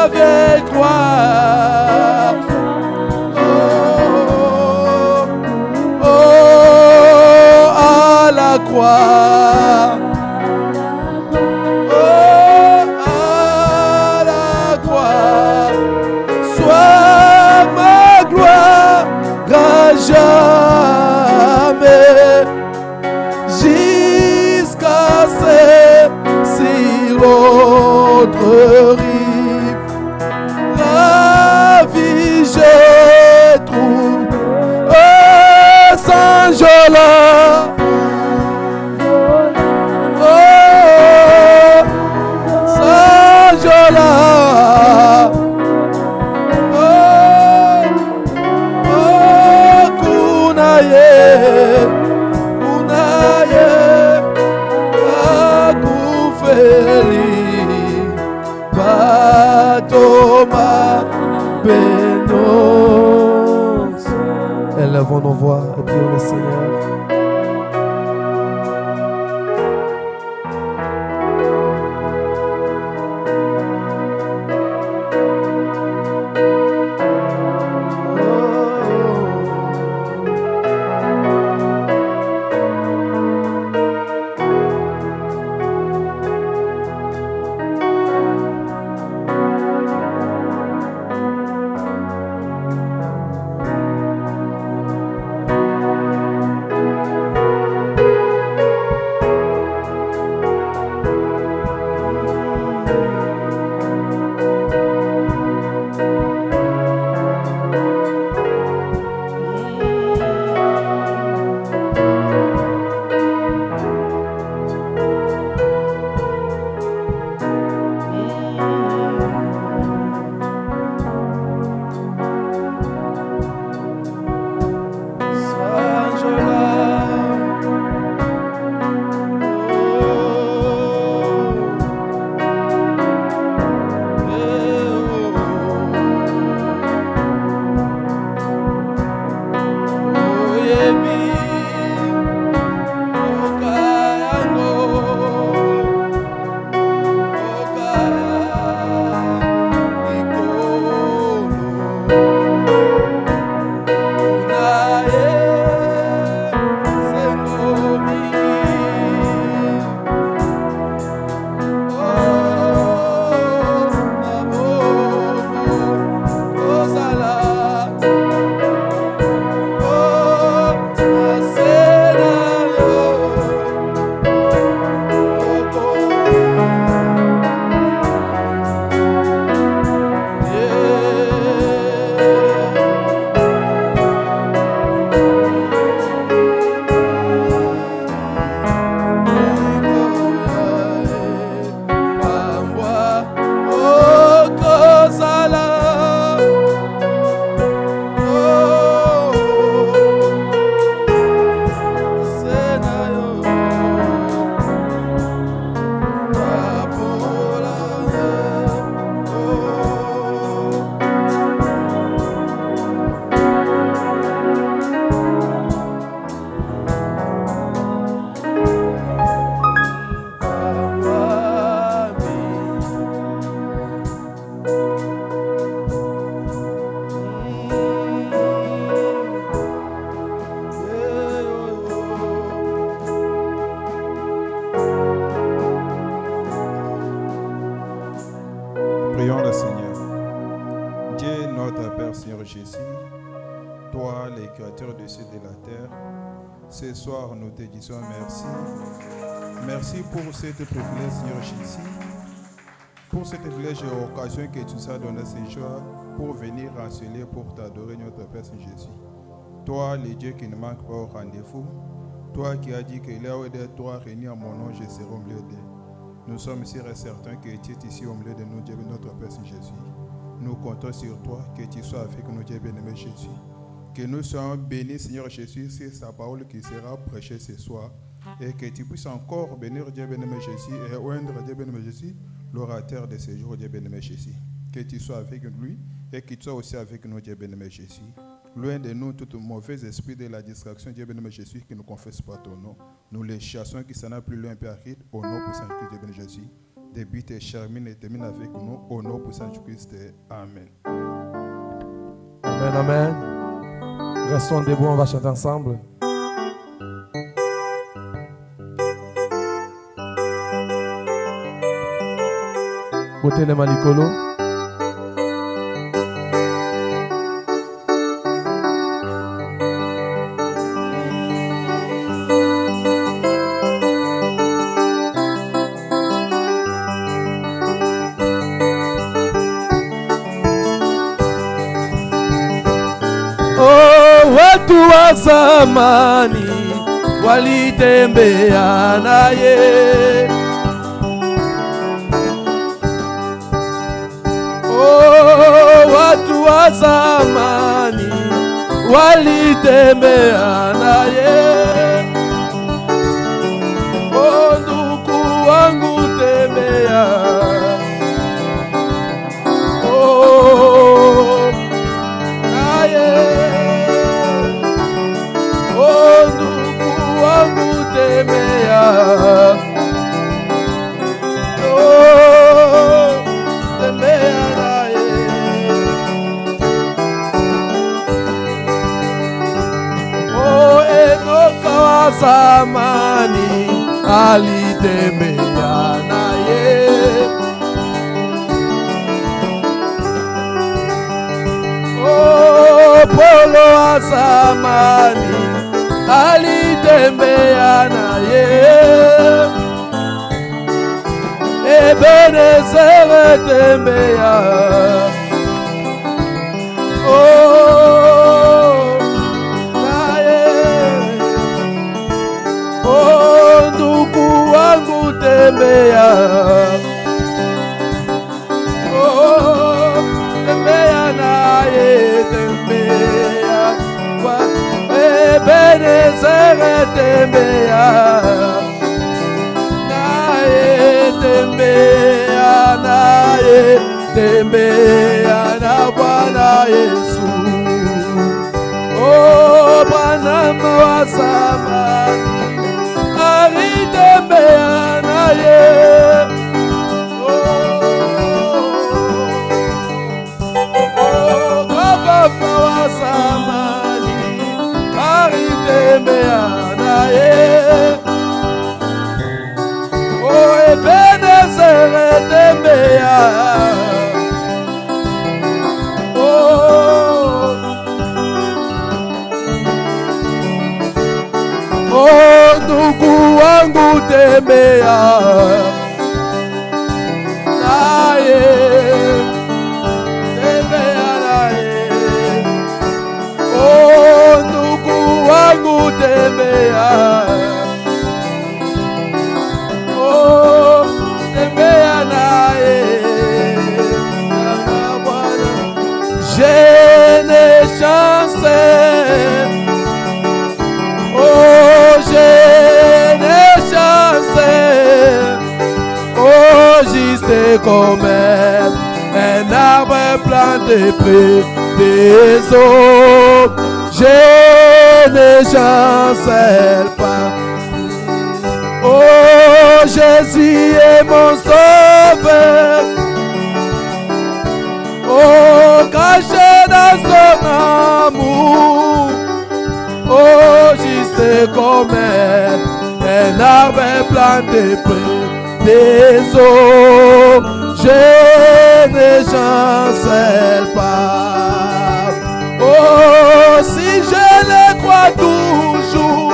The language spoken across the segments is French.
vieille croix. Oh, à la croix. Oh, à la croix. Sois ma gloire à jamais. Jusqu'à sur l'autre rive. La vie je trouve. Oh, Saint-Jola. Oh, Saint-Jola. Oh, oh, Kunaye. Kunaye. Akufeli. Batoma. Bénose. Élevons nos voix et prions le Seigneur. Prions le Seigneur. Dieu notre Père, Seigneur Jésus, toi, les créateurs du ciel et de la terre, ce soir nous te disons merci. Merci pour cette privilège, Seigneur Jésus, pour cette privilège et occasion que tu nous as donné ce jour pour venir ranceler, pour t'adorer, notre Père, Seigneur Jésus. Toi, le Dieu qui ne manque pas au rendez-vous, toi qui as dit que là où des toi réunis en mon nom, je serai au milieu d'eux. Nous sommes sûrs et certains que tu es ici au milieu de nous, Dieu, notre Père Saint Jésus. Nous comptons sur toi, que tu sois avec nous, Dieu bien-aimé Jésus. Que nous soyons bénis, Seigneur Jésus, c'est sa parole qui sera prêchée ce soir. Et que tu puisses encore bénir Dieu bien-aimé Jésus et oindre Dieu bien-aimé Jésus, l'orateur de ce jour, Dieu bien-aimé Jésus. Que tu sois avec lui et que tu sois aussi avec nous, Dieu bien-aimé Jésus. Loin de nous tout mauvais esprit de la distraction, Dieu bien-aimé Jésus, qui ne confesse pas ton nom. Nous les chassons qui s'en a plus loin, Père, au nom puissant de Dieu bien-aimé Jésus. débute et termine avec nous. Au nom de Saint-Christ. Amen. Amen, amen. Restons debout, on va chanter ensemble. Beauté les malikolo. Watu wa zamani walitembea naye, watu wa zamani walitembea naye. Ndugu wangu tembea, naye. Ndugu wangu tembea, tembea naye. Enoka wa zamani alitembea naye. Paulo wa zamani alitembea naye. Ebenezer tembea, naye. Ndugu wangu tembea, tembea naye, tembea. Ebenezer tembea naye, tembea naye, tembea na Bwana Yesu. Bwana wa zamani alitembea naye. Baba wa zamani alitembea naye. Ebenezer tembea, ndugu wangu tembea naye, tembea naye. Ndugu wangu tembea, tembea naye. Je n'ai chance, je n'ai chance, juste comme un arbre planté près des eaux. Je ne chancelle pas. Jésus est mon sauveur. Caché dans son amour. Juste comme un arbre planté près des eaux. Je ne chancelle pas. Si je le crois toujours,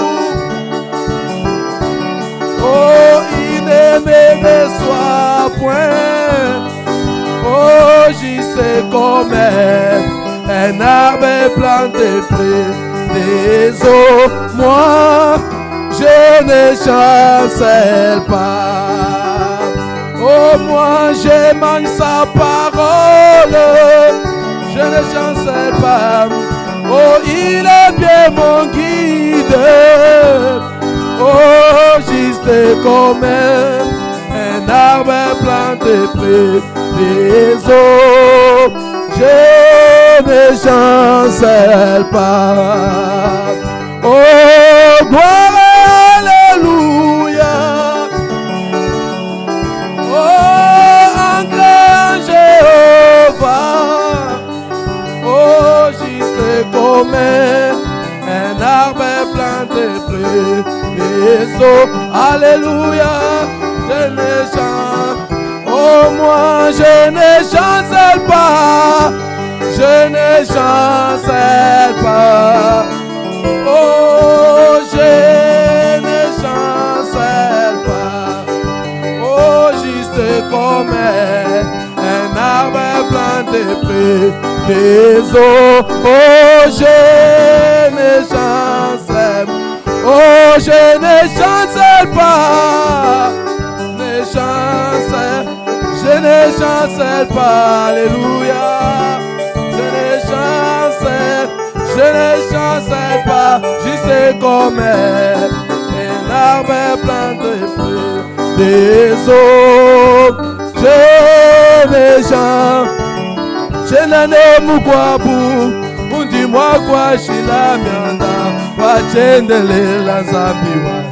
il ne me déçoit point. Juste comme un arbre planté près des eaux. Moi, je ne chancelle pas. Moi, je mange sa parole. Je ne chancelle pas. Il est bien mon guide. Juste comme un arbre planté près des eaux. Je ne chancelle pas. Gloire, alléluia. eaux. Alléluia, je ne chante. Oh, moi je ne chancelle pas. Je ne chancelle pas. Oh, je ne chancelle pas. Oh, juste comme un arbre planté près des eaux. Oh, je ne chancelle. Oh, je ne chancelle pas. Ne chancelle. Je ne chancelle pas. Alléluia. Je ne chancelle pas, juste comme un arbre planté près des eaux. Je ne chante, je n'en ai mukwabu, dis-moi quoi, shila mianda, wachendele la zambiwani.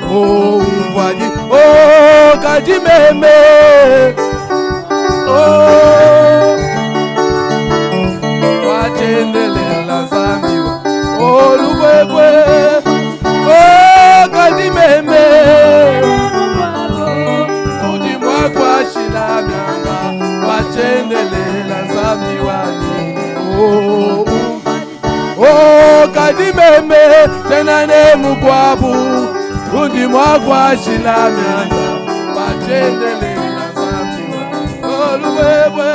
Oh, wadi, oh, kajimeme, oh, wachendele. Oh, Lubwe, oh, Kadimeme, oh, dis-moi quoi, Shila Mianga, Wachendele, la Zambiwani, oh, Kadimeme, Tenane Mukwabu, oh, dis-moi quoi, Shila Mianga, Wachendele, la Zambiwani, oh, Lubwe,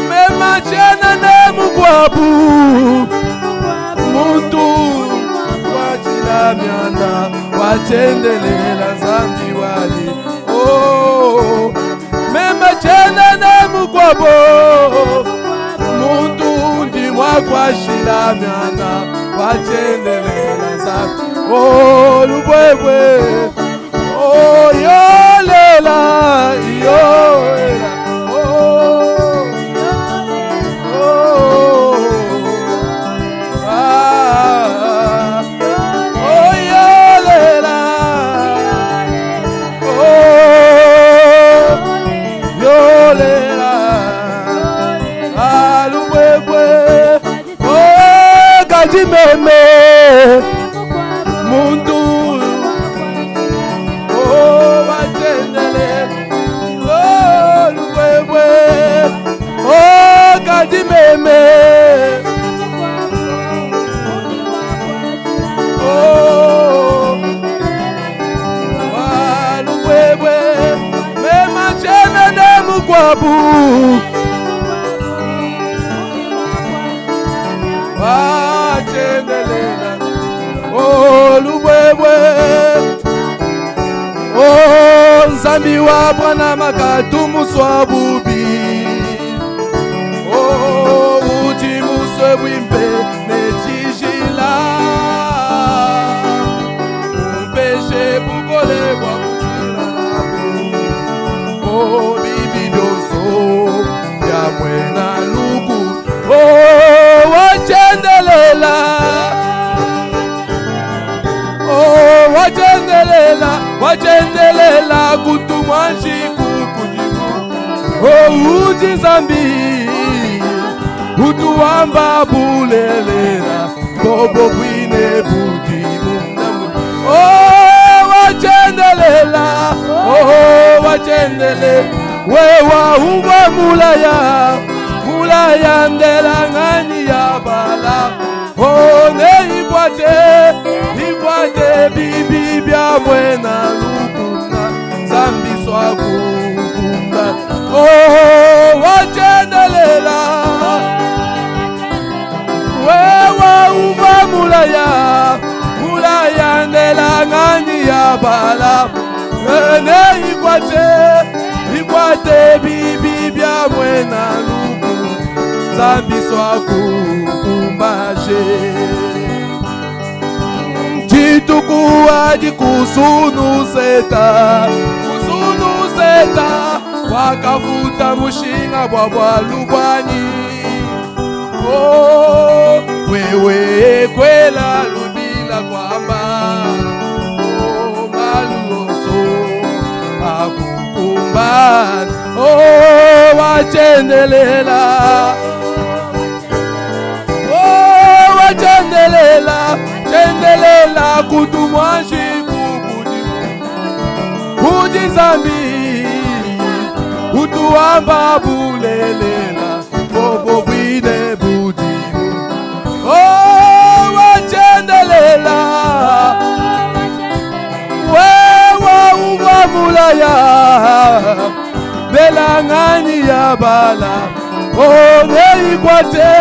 Mema Chenane Mukwabu. Muntu wachila mianda wachendele la zambiwani. Oh, mema chena na mukwabo. Muntu ndimwa kwashila mianda wachendele la zambiwani. Oh, lubwebwe. Oh, yolela, yolela. Meme mundu oh wachendele oh luwewe oh kadimeme oh waluwewe mema chene ne mukwabu oh lubwebwe oh nzambi wa bwana makatu muswa bubi oh uti muswe bwimpe netijila umpeshe bukole kwa kujila nabu oh bibi dozo ya mwena lugu oh wachendelela wachendelela kutumwanshi kukujimu oh uti zambi utuwamba bulelela bobo kwine bujimu oh wachendele wewa uwa mulaya ndela ngani ya bala oh ne ikwate bibi bya mwena lukuna zambi swakukunda oh wachendelela wewa uva mulaya ndela ngani ya bala ne ikwate bibi bya mwena lukuna zambi swakukumbaje chitukuwaji kusunuseta wakafuta mushinga bwa lubwanyi oh wewe kwela lubila kwamba oh maluso akukumbana oh wachendelela chendelela kutumwanshi budi zambi utuamba bulelela bobo bwine budi oh wachendelela wewa uwa mulaya belangani ya bala oh neikwate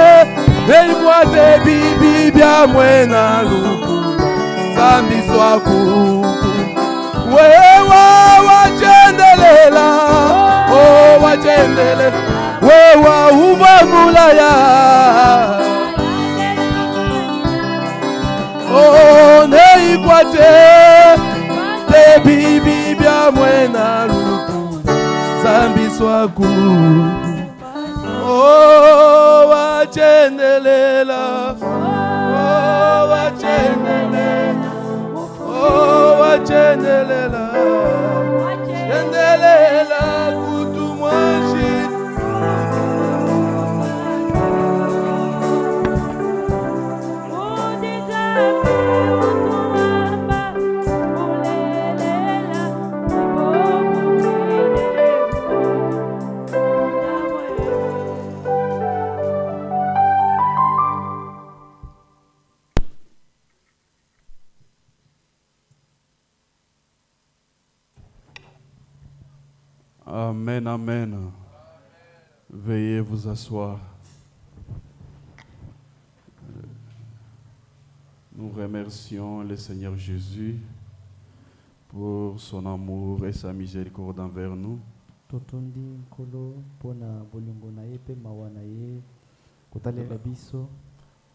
bibi bya mwena luku zambi swaku wewa wachendelela oh wachendele wewa uva mulaya oh neikwate te bibi bya mwena luku zambi swaku oh wachendelela oh wachendelela oh wachendelela chendelela kutu mwashi Amen, amen. Veuillez vous asseoir. Nous remercions le Seigneur Jésus pour son amour et sa miséricorde envers nous. Totondi nkolo pona bolingo na ye pe mawa na ye kotalela biso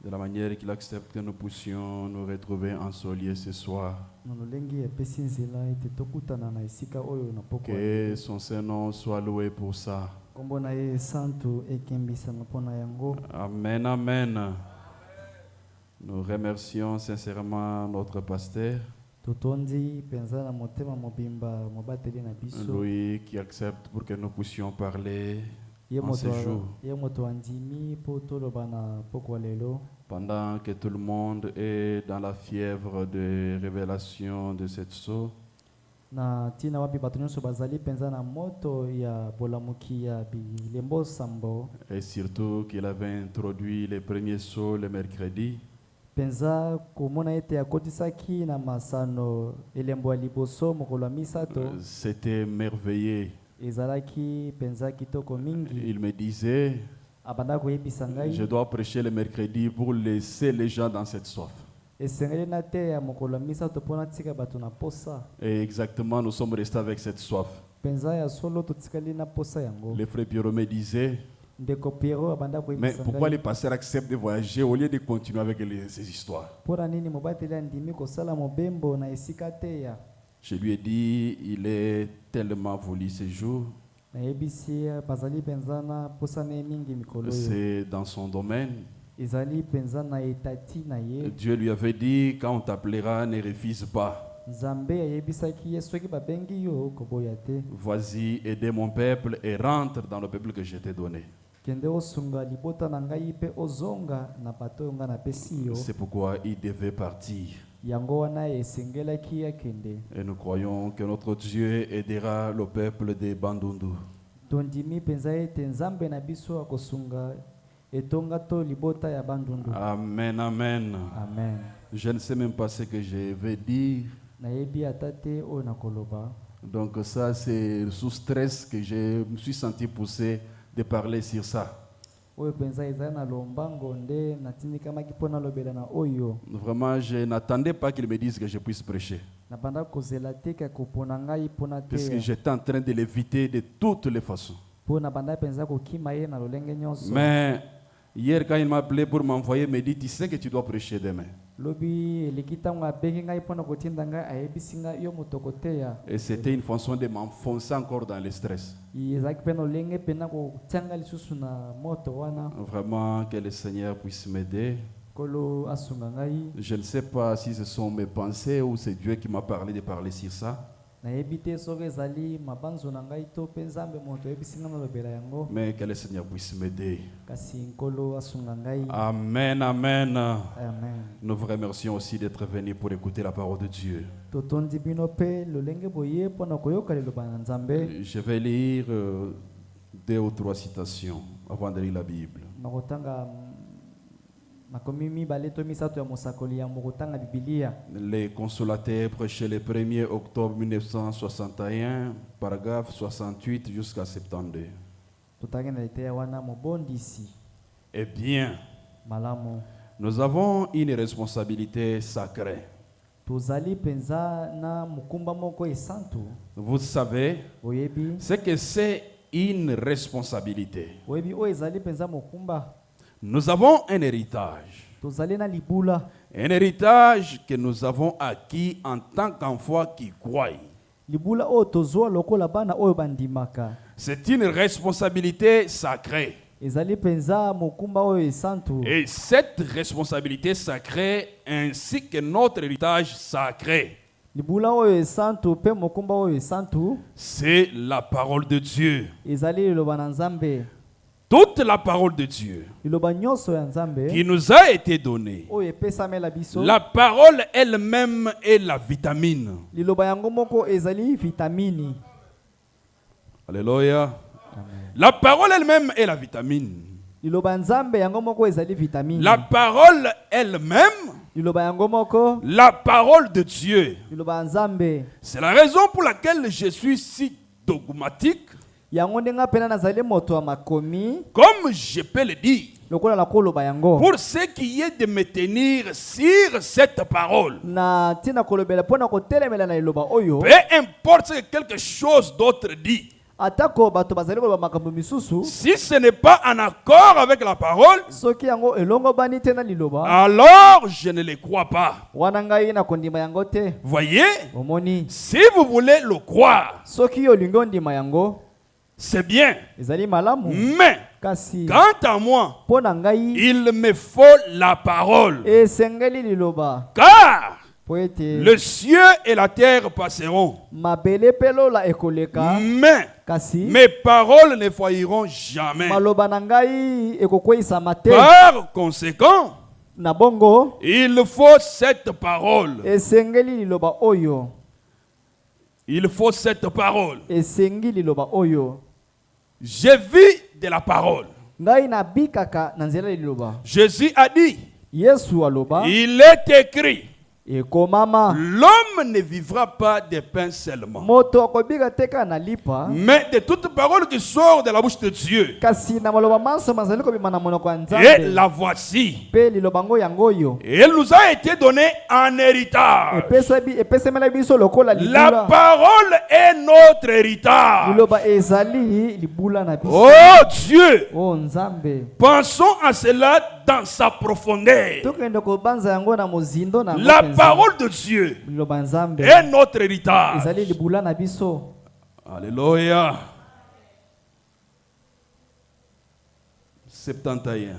De la manière qu'il accepte que nous puissions nous retrouver en ce lieu ce soir. na lolengi epesi nzela ete tokutana na esika oyo na poko Que son Saint-Nom soit loué pour ça. kombo na ye santu ekembisama mpona yango. Amen, amen. Nous remercions sincèrement notre pasteur, Totondi penza na motema mobimba mobateli na biso lui qui accepte pour que nous puissions parler ye en ce jour. moto andimi mpo toloba na poko lelo Pendant que tout le monde est dans la fièvre de révélation de cette sceau, na ntina wapi bato nyonso bazali penza na moto ya bolamuki ya bilembo sambo et surtout qu'il avait introduit les premiers sceaux le mercredi, penza komona ete akotisaki na masano elembo ya liboso mokolo ya misato c'était merveilleux. ezalaki penza kitoko mingi. Il me disait, abanda koyebisa je ngai dois prêcher le mercredi pour laisser les gens dans cette soif. esengeli na te ya mokolo ya misato mpo natika bato na posa Et exactement, nous sommes restés avec cette soif. penza ya solo totikali na posa yango. Le frère Pierrot me disait, ndeko Piero abanda mais koyebisa pourquoi les ngai pasteurs acceptent de voyager au lieu de continuer avec ces histoires? mpona nini mobateli andimi kosala mobembo na esika te ya. Je lui ai dit, il est tellement voulu ce jour, nayebisi ye bazali penza na posa na ye mingi mikolo oyo c'est dans son domaine. ezali penza na etati na ye. Dieu lui avait dit, quand on t'appellera, ne refuse pas. nzambe ayebisaki ye soki babengi yo koboya te. Vas-y, aider mon peuple et rentre dans le peuple que je t'ai donné. kende osunga libota na ngai mpe ozonga na bato oyo ngai napesi yo. C'est pourquoi il devait partir. yango wana esengelaki akende. Et nous croyons que notre Dieu aidera le peuple de Bandundu. tondimi penza ete nzambe na biso akosunga etonga to libota ya bandundu. Amen, amen. amen. Je ne sais même pas ce que je vais dire. nayebi ata te oyo nakoloba. Donc ça, c'est sous stress que je me suis senti poussé de parler sur ça. oyo penza ezali na lombango nde natindikamaki mpo nalobela na oyo. Vraiment, je n'attendais pas qu'il me dise que je puisse prêcher. nabanda kozela te ka kopona ngai mpona Parce que te j'étais en train de l'éviter de toutes les façons. mpo nabanda penza kokima ye na lolenge nyonso. Mais hier, quand il m'a appelé pour m'envoyer, il m'a dit, tu sais que tu dois prêcher demain. lobi eleki ntango abengi ngai mpona kotinda ngai ayebisi ngai yo moto koteya. Et c'était une façon de m'enfoncer encore dans le stress. ezalaki mpe na lolenge mpena kotianga lisusu na moto wana. Vraiment, que le Seigneur puisse m'aider. kolo asunga ngai. Je ne sais pas si ce sont mes pensées ou c'est Dieu qui m'a parlé de parler sur ça. nayebi te soki ezali mabanzo na ngai to mpe nzambe moto oyebisi nga nalobela yango, mais que le Seigneur puisse m'aider. kasi nkolo asunga ngai. Amen, amen. Amen. Nous vous remercions aussi d'être venus pour écouter la parole de Dieu. totondi bino mpe lolenge boye mpo na koyoka liloba na nzambe. Je vais lire 2 ou 3 citations avant de lire la Bible. nakotanga makomi mibale to misato ya mosakoli ya mokotanga bibilia. Les Consolateurs prêchés le 1er octobre 1961, paragraphe 68 jusqu'à 72. totangi na eteya wana mobondisi. Eh bien, malamu nous avons une responsabilité sacrée. tozali penza na mukumba moko esantu. Vous savez, oyebi c'est que c'est une responsabilité. oyebi oyo ezali penza mokumba. Nous avons un héritage. tozali na libula. Un héritage que nous avons acquis en tant qu'enfants qui croient. libula oyo tozwa lokola bana oyo bandimaka. C'est une responsabilité sacrée. ezali penza mokumba oyo esantu. Et cette responsabilité sacrée ainsi que notre héritage sacré, libula oyo esantu mpe mokumba oyo esantu c'est la parole de Dieu. ezali liloba na nzambe. Toute la parole de Dieu liloba nyonso ya nzambe qui nous a été donnée. oyo epesamela biso. La parole elle-même est la vitamine. liloba yango moko ezali vitamini. Alléluia. La parole elle-même est la vitamine. liloba nzambe yango moko ezali vitamini. La parole elle-même, liloba yango moko la parole de Dieu. liloba nzambe. C'est la raison pour laquelle je suis si dogmatique, yango ndenga pena nazali moto ya makomi comme je peux le dire, lokola na koloba yango. pour ce qui est de me tenir sur cette parole. na tina kolobela pona kotelemela na liloba oyo. Peu importe ce que quelque chose d'autre dit, atako bato bazali koloba makambo misusu, si ce n'est pas en accord avec la parole, soki yango elongo bani te na liloba, alors je ne le crois pas. wana ngai na kondima yango te. Voyez, omoni si vous voulez le croire, soki olingi ondima yango c'est bien. ezali malamu. Mais, kasi quant à moi, mpo na ngai il me faut la parole. esengeli liloba. Car po ete le ciel et la terre passeront, mabele mpe lola ekoleka, mais kasi mes paroles ne failliront jamais. maloba na ngai ekokweyisama te. Par conséquent, na bongo il faut cette parole. esengeli liloba oyo. Il faut cette parole. esengi liloba oyo. Je vis de la parole. ngai nabikaka na nzela ya liloba. Jésus a dit, yesu aloba il est écrit, ekomama l'homme ne vivra pas de pain seulement, moto akobika te kaka na lipa, mais de toute parole qui sort de la bouche de Dieu. kasi na maloba manso mazali kobima na monoko ya Et nzambe. la voici. mpe liloba ngo yango oyo Et elle nous a été donnée en héritage. epesemela biso lokola La libula. parole est notre héritage. liloba ezali libula na biso. Oh Dieu, o nzambe, pensons à cela dans sa profondeur. tokende kobanza yango na mozindo na yango La penza. parole de Dieu liloba nzambe est notre héritage. ezali libula na biso. Alléluia. 71.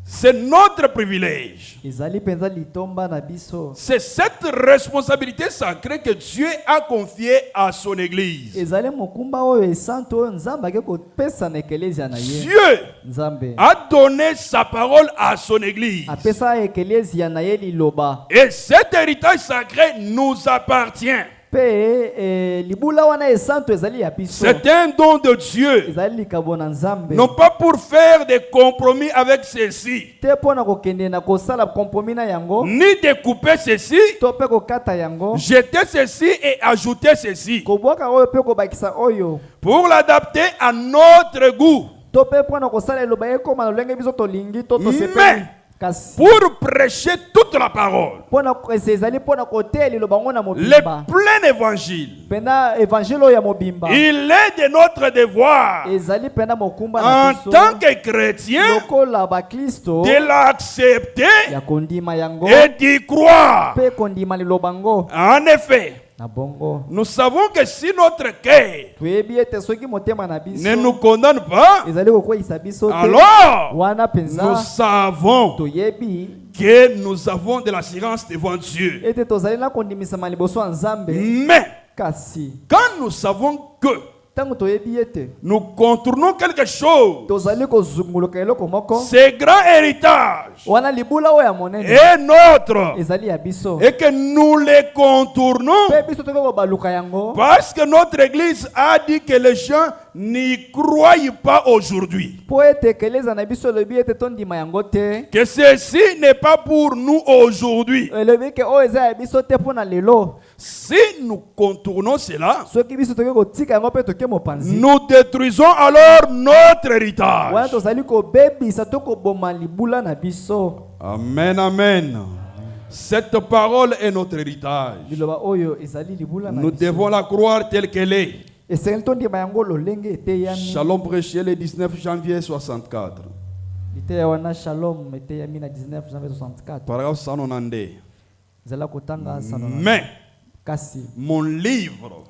C'est notre privilège. ezali penza litomba na biso. C'est cette responsabilité sacrée que Dieu a confiée à son Église. ezali mokumba oyo esantu oyo nzambe ake kopesa na ekelezia na ye. Dieu nzambe a donné sa parole à son Église. apesa ekelezia na ye liloba. Et cet héritage sacré nous appartient. mpe libula wana esantu ezali ya biso. C'est un don de Dieu. ezali likabo na nzambe. Non pas pour faire des compromis avec ceci, te mpo na kokende na kosala kompromi na yango, ni de couper ceci, to mpe kokata yango, jeter ceci et ajouter ceci, kobwaka oyo mpe kobakisa oyo, pour l'adapter à notre goût, to mpe mpo na kosala eloba ekoma na lolenge biso tolingi to Mais, tosepeli. kasi pour prêcher toute la parole, mpo na ezali mpo na koteya liloba ngo na le mobimba. plein évangile. pena evangile oyo ya mobimba Il est de notre devoir, ezali pena mokumba na en biso tant que chrétien, lokola bakristo de l'accepter ya kondima yango et d'y croire. mpe kondima liloba ngo. En effet, na bongo nous savons que si notre cœur toyebi ete soki motema na ne biso nous condamne pas, ezali kokweyisa biso te, alors wana nous penza savons toyebi que nous avons de l'assurance devant Dieu. ete tozali na kondimisama liboso ya nzambe. Mais Kasi quand nous savons que ntango toyebi ete nous contournons quelque chose, tozali kozunguluka eloko moko, ce grand héritage wana libula oyo ya monene est notre ezali ya biso, et que nous les contournons mpe biso tokoki kobaluka yango parce que notre église a dit que les gens n'y croient pas aujourd'hui. mpo ete ekeleza na biso elobi ete tondima yango te, Que ceci n'est pas pour nous aujourd'hui. elobi ke oyo eza ya biso te mpo na lelo. Si nous contournons cela, Soki biso tokoki kotika yango mpe toke mopanzi, nous détruisons alors notre wana héritage. tozali kobebisa to koboma libula na biso. Amen, amen. Cette parole est notre héritage. Liloba oyo ezali libula na Nous biso. devons la croire telle qu'elle est. Esengeli tondima yango lolenge eteyami. Shalom prêché le 19 janvier 64. Liteya wana Shalom eteyami na 19 janvier 64. Paragraphe 192. Zala kotanga sana. Mais Kasi mon livre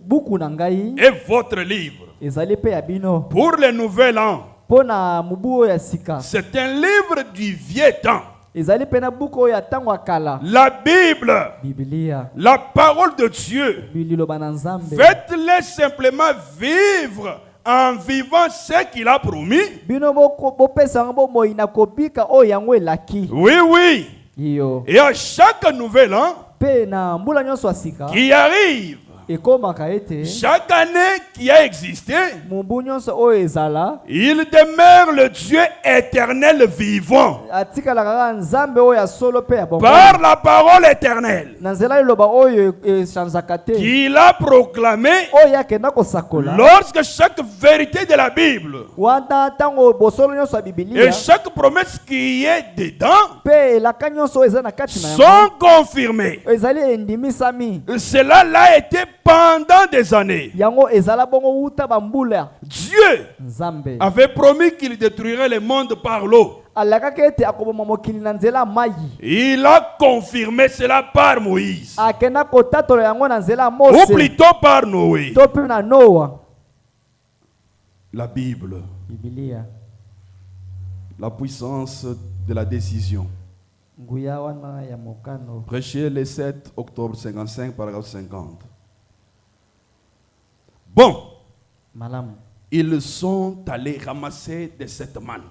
buku na ngai est votre livre. ezali pe ya bino Pour le nouvel an, mpo na mubu oyo ya sika. c'est un livre du vieux temps. Ezali pe na buku oyo ya ntango ya kala. La Bible, Biblia la parole de Dieu. bililoba na Nzambe. Faites-les simplement vivre en vivant ce qu'il a promis. Bino bopesa yango bomoi na kobika oyo yango elaki. Oui, oui. Iyo Et à chaque nouvel an pe na mbula nyonso ya sika qui arrive, ekomaka ete chaque année qui a existé, mubu nyonso oyo ezala il demeure le Dieu éternel vivant atikalaka kaka Nzambe oyo ya solo pe ya bomoi. par la parole éternelle Na nzela liloba oyo echanzaka te, qu'il a proclamé oyo akenda kosakola lorsque chaque vérité de la Bible wana ntango bosolo nyonso ya et Biblia chaque promesse qui est dedans pe elaka nyonso oyo eza na kati na yango sont confirmées. ezali endimisami. Cela l'a été pendant des années. Yango ezala bongo wuta bambula. Dieu Nzambe avait promis qu'il détruirait le monde par l'eau. alakaki ete akoboma mokili na nzela ya mayi. Il a confirmé cela par Moïse, Akenda kotatola yango na nzela ya ou Mose plutôt par Noé. to pe na Noa. La Bible, Biblia la puissance de la décision. nguya wana ya mokano. Prêché le 7 octobre 55, paragraphe 50. Bon, Malamu ils sont allés ramasser de cette manne.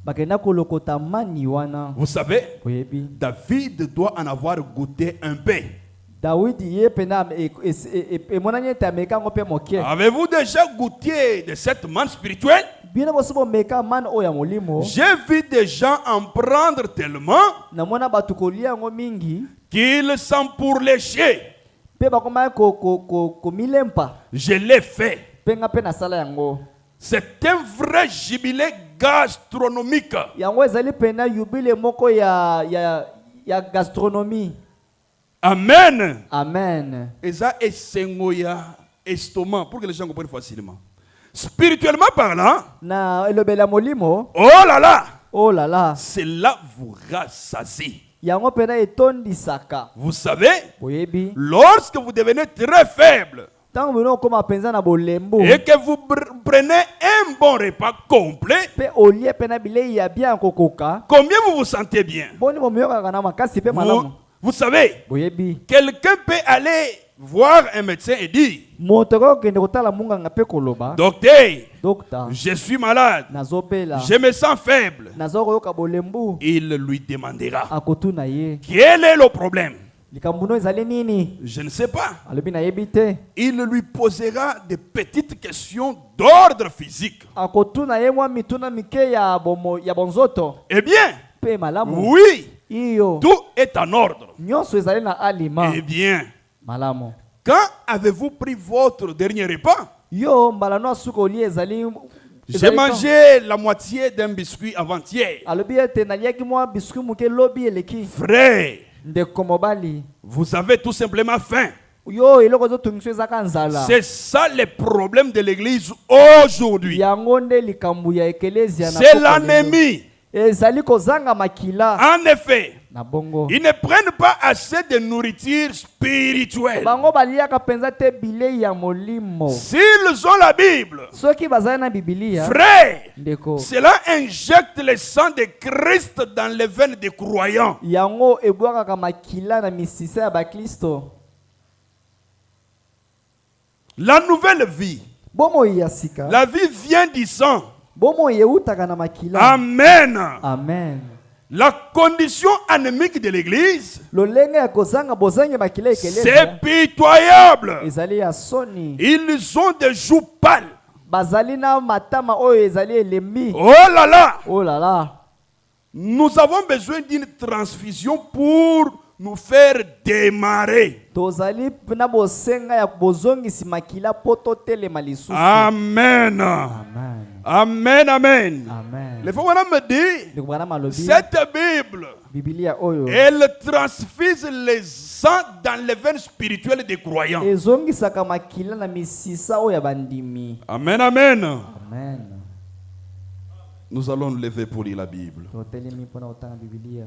bakenda kolokota mani wana. Vous savez, Oyebi David doit en avoir goûté un peu. Dawidi ye pena emonani ete ameka yango mpe moke. Avez-vous déjà goûté de cette manne spirituelle? Bino bosi bomeka mani oyo ya molimo. J'ai vu des gens en prendre tellement Namona bato kolia yango mingi qu'ils s'en pourléchaient. mpe bakomaki komilempa Je l'ai fait. mpe nga mpe nasala yango. C'est un vrai jubilé gastronomique. Yango ezali pena yubile moko ya gastronomie. Amen. Amen. Et ça, esengoya estomac, pour que les gens comprennent facilement. Spirituellement parlant, Na elobela molimo, oh là là, oh là là, cela vous rassasie. yango pena etondisaka. Vous savez, Oyebi lorsque vous devenez très faible ntango bino okoma penza na bolembo et que vous prenez un bon repas complet, mpe olie pena bilei ya bien kokoka, combien vous vous sentez bien? boni bomiyokaka na makasi mpe malamu. Vous savez, Oyebi quelqu'un peut aller voir un médecin et dire, moto akokende kotala munganga mpe koloba, docteur, docteur je suis malade, nazobela je me sens faible. naza koyoka bolembu. Il lui demandera, Akotuna ye quel est le problème? likambo no ezali nini? Je ne sais pas. Alobi nayebi te. Il lui posera des petites questions d'ordre physique. Akotuna ye mwa mituna mike ya bonzoto Eh bien, mpe malamu. oui, Iyo tout est en ordre. nyonso ezali na alima Eh bien, malamu. quand avez-vous pris votre dernier repas? Yo mbala no asuka olie ezali J'ai mangé la moitié d'un biscuit avant-hier. alobi ete naliaki mwa biskuit moke lobi eleki. Frère, Ndeko mobali, vous avez tout simplement faim. yo eloko ezotungiso ezaka nzala. C'est ça le problème de l'église aujourd'hui. Yango nde likambo ya ekelezia na C'est pokwa lelo. l'anémie. Ezali kozanga makila. En effet, na bongo Ils ne prennent pas assez de nourriture spirituelle. bango baliaka penza te bilei ya molimo. S'ils ont la Bible, Soki bazali na bibilia frère, ndeko cela injecte le sang de Christ dans les veines des croyants. yango ebwakaka makila na misisa ya baklisto. La nouvelle vie, Bomoi ya sika la vie vient du sang. bomoi eutaka na makila. Amen. Amen. La condition anémique de l'église, Lolenge ya kozanga bozange makila ekeleza c'est pitoyable. ezali ya soni. Ils ont des joues pâles. Bazali na matama oyo ezali elembi. Oh là là, Oh là là. nous avons besoin d'une transfusion pour nous faire démarrer. Tozali na bosenga ya bozongisi makila poto telema lisusu. Amen. Amen. Amen, amen. Amen. Le frère me dit, Ndikubana malobi cette Bible, Biblia oyo elle transfuse les sang dans les veines spirituelles des croyants. ezongisaka makila na misisa oyo ya bandimi. Amen, amen. Amen. Nous allons nous lever pour lire la Bible. Totelemi mpona kotanga Biblia.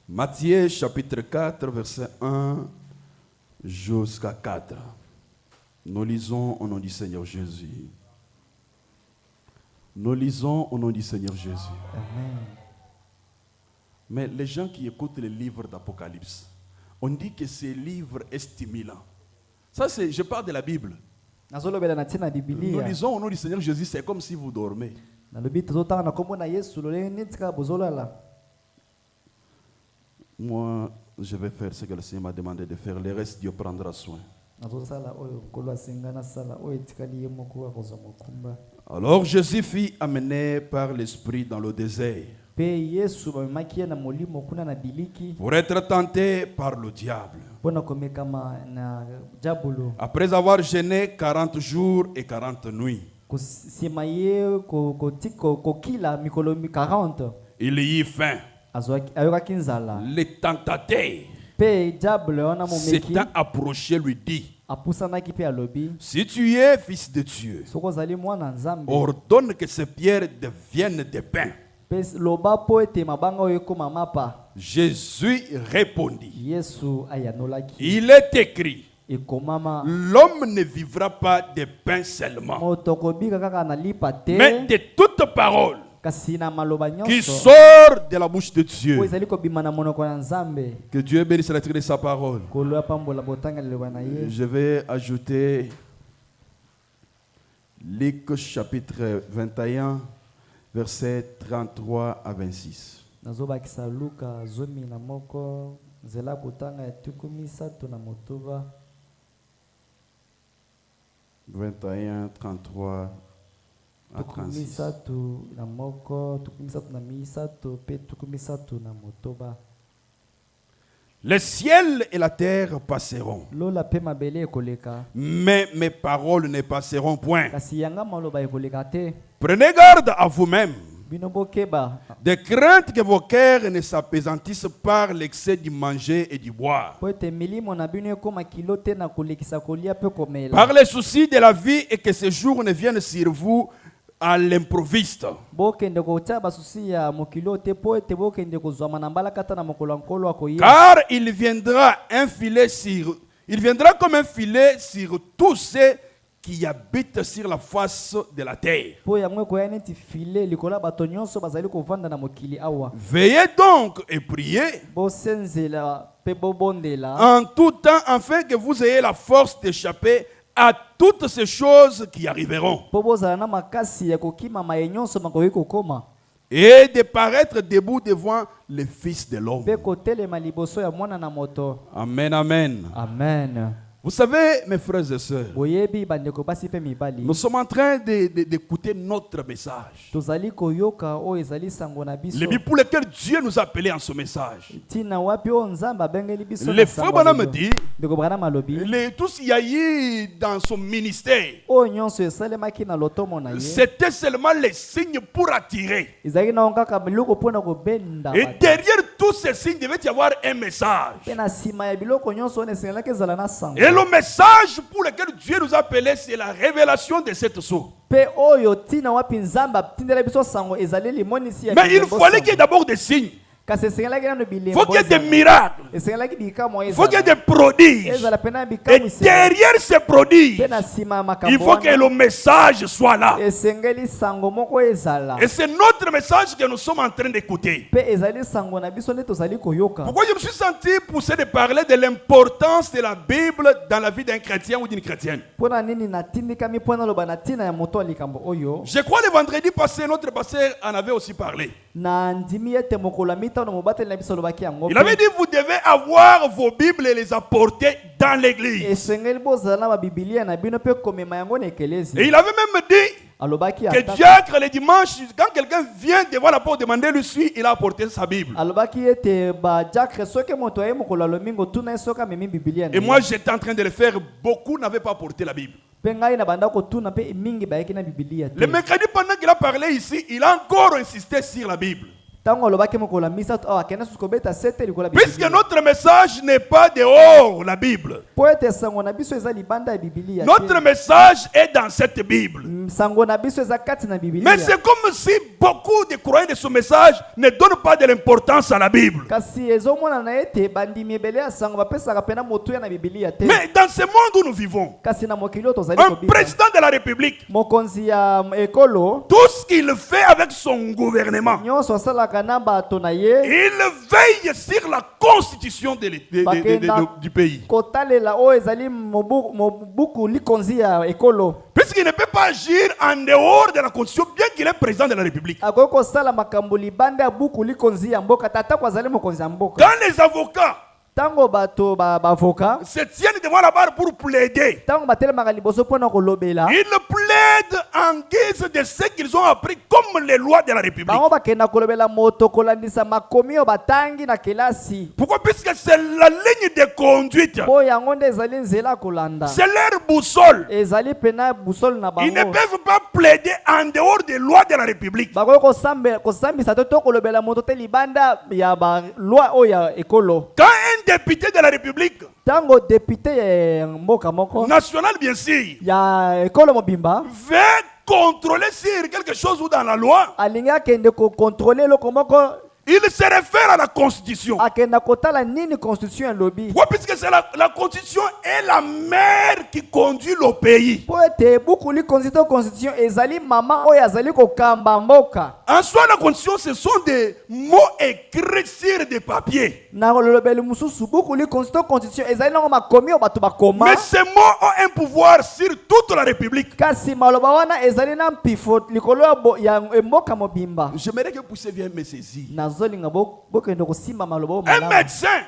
Matthieu chapitre 4, verset 1 jusqu'à 4. Nous lisons au nom du Seigneur Jésus. Nous lisons au nom du Seigneur Jésus. Amen. Mais les gens qui écoutent les livres d'Apocalypse, on dit que ces livres est stimulant. Ça, c'est, je parle de la Bible. Nazolobela na tina Nous Biblia. lisons au nom du Seigneur Jésus, c'est comme si vous dormez. Nalobi tozotanga na kombo na Yesu lolenge neti kaka bozolala. Moi, je vais faire ce que le Seigneur m'a demandé de faire. Le reste, Dieu prendra soin. Nazosala oyo nkolo asenga nasala oyo etikali ye moko akozwa mokumba. Alors Jésus fut amené par l'Esprit dans le désert Pe Yesu bamemaki ye na molimo kuna na biliki pour être tenté par le diable. mpona komekama na jabulo. Après avoir jeûné 40 jours et 40 nuits, Nsima ye kokila mikolo 40 il y eut faim. ayokaki nzala. Le tentateur Pe diable wana momeki s'étant approché lui dit, apusanaki pe alobi si tu es fils de Dieu, soki ozali mwana nzambe ordonne que ces pierres deviennent des pains. pe loba po ete mabanga oyo ekoma mapa. Jésus répondit, Yesu ayanolaki il est écrit, ekomama l'homme ne vivra pas de pain seulement, moto kobika kaka na lipa Mais te de toute parole kasi na maloba qui nyonso sort de la bouche de oyo Dieu. ezali kobima na monoko ya Nzambe. Que Dieu bénisse la lecture de sa parole. Kolo apambola botanga liloba na ye. Je vais ajouter Luc chapitre 21, versets 33 à 26. Nazobakisa Luka 11 nzela kotanga ya 13 21, 33 à 36. 13 pe 13 le ciel et la terre passeront, lola pe mabele ekoleka mais mes paroles ne passeront point. kasi yanga maloba ekoleka te. Prenez garde à vous-même, Bino bokeba de crainte que vos cœurs ne s'appesantissent par l'excès du manger et du boire, po ete milimo na bino ekoma kilo te na kolekisa kolia pe komela. par les soucis de la vie, et que ces jours ne viennent sur vous à l'improviste. Bokende kotia basusi ya mokilo te po ete bokende kozwama na mbala kata na mokolo ya nkolo akoya. Car il viendra comme un filet sur tous ceux qui habitent sur la face de la terre. Po yango ekoya neti file likola bato nyonso bazali kovanda na mokili awa. Veillez donc et priez Bosenzela pe bobondela en tout temps, afin que vous ayez la force d'échapper à toutes ces choses qui arriveront, po bozala na makasi ya kokima maye nyonso makoki kokoma et de paraître debout devant le Fils de l'homme. pe kotelema liboso ya mwana na moto. Amen, amen. Amen. Vous savez, mes frères et sœurs, Boyebi bandeko basi pe mibali. nous sommes en train d'écouter notre message. Tozali koyoka o ezali sango na biso. Le but pour lequel Dieu nous a appelés en ce message. Tina wapi o nzamba bengeli biso. Le frère Branham dit, Ndeko Branham alobi. tout ce qu'il y a eu dans son ministère, O nyonso esalemaki na lotomo na ye. c'était seulement les signes pour attirer. Ezali na kaka biloko pona kobenda. Et derrière tous ces signes, il devait y avoir un message. Pe na sima ya biloko nyonso ne sengelaki ezala na sango. Et le message pour lequel Dieu nous a appelés, c'est la révélation de cette source. Pe oyo tina wapi nzamba tindela biso sango ezali limonisi ya. Mais il fallait qu'il y ait d'abord des signes. kasi esengelaki nano Il bilembo faut qu'il y ait des ezala. miracles. Esengelaki bikamwa Il faut qu'il y ait ezala. des prodiges. Ezala pena Et bikamwa esengeli. derrière ces prodiges, Pe na nsima ya makambo il faut que wana, le message soit là. esengeli sango moko ezala. Et c'est notre message que nous sommes en train d'écouter. Pe ezali sango na biso nde tozali koyoka. Pourquoi je me suis senti poussé de parler de l'importance de la Bible dans la vie d'un chrétien ou d'une chrétienne? Mpona nini natindikami mpona loba na ntina ya moto ya likambo oyo. Je crois le vendredi passé, notre pasteur en avait aussi parlé. Na ndimi ete mokolo ya mitano mobateli na biso alobaki yango Il avait dit, vous devez avoir vos Bibles et les apporter dans l'église. esengeli bozala na babibilia na bino mpe komema yango na Et ekelezi. il avait même dit Alobaki que ata- diacre le dimanche, quand quelqu'un vient devant la porte demander le suit, il a apporté sa Bible. alobaki ete badiakre soki moto aye mokolo ya lomingo tuna ye soki amemi bibilia na Et ye. moi, j'étais en train de le faire. Beaucoup n'avaient pas apporté la Bible. Mpe ngai na banda kotuna mpe mingi bayaki na bibilia te. Le mercredi, pendant qu'il a parlé ici, il a encore insisté sur la Bible. Ntango alobaki mokolo ya misato awa akende susu kobeta sete likolo ya Puisque bibilia. notre message n'est pas dehors la Bible. Po ete sango na biso eza libanda ya bibilia te. Notre message est dans cette Bible. Sango na biso eza kati na bibilia. Mais c'est comme si beaucoup de croyants de ce message ne donnent pas de l'importance à la Bible. kasi ezomonana ete bandimi ebele ya sango bapesaka pena motuya na bibilia te. Mais dans ce monde où nous vivons, kasi na mokili oyo tozali un kobika président de la République, mokonzi ya ekolo tout ce qu'il fait avec son gouvernement, nyonso asalaka na bato na ye il veille sur la constitution du pays. kotalela oyo ezali mobuku likonzi ya ekolo. Puisqu'il ne peut pas agir en dehors de la constitution, bien qu'il est président de la République. akoki kosala makambo libanda ya buku likonzi ya mboka tatako azali mokonzi ya mboka. Quand les avocats ntango bato bavoka se tiennent devant la barre pour plaider, ntango batelemaka liboso mpona kolobela ils plaident en guise de ce qu'ils ont appris comme les lois de la République. bango bakenda kolobela moto kolandisa makomi oyo batangi na kelasi. Pourquoi? Puisque c'est la ligne de conduite. mpo yango nde ezali nzela ya kolanda. C'est leur boussole. ezali pena busole na Ils ne bango. peuvent pas plaider en dehors des lois de la République. bakoki kosambisa te to kolobela moto te libanda ya baloi oyo ya ekolo. Quand un député de la République ntango depute ya mboka moko nationale, bien sûr, ya ekolo mobimba veut contrôler sur quelque chose ou dans la loi, alingi akende kokontrole eloko moko il se réfère à la Constitution. akenda kotala nini constitution elobi. Pourquoi? Puisque c'est la Constitution est la mère qui conduit le pays. po ete buku likonzi to constitution ezali mama oyo azali kokamba mboka. En soi, la Constitution, ce sont des mots écrits sur des papiers. na lolobeli mosusu buku likonzi to constitution ezali nango makomi oyo bato bakoma. Mais ces mots ont un pouvoir sur toute la République. kasi maloba wana ezali na mpifo likolo ya mboka mobimba. J'aimerais que vous puissiez me saisir. nazolinga bokende kosimba maloba oyo Un malamu. médecin,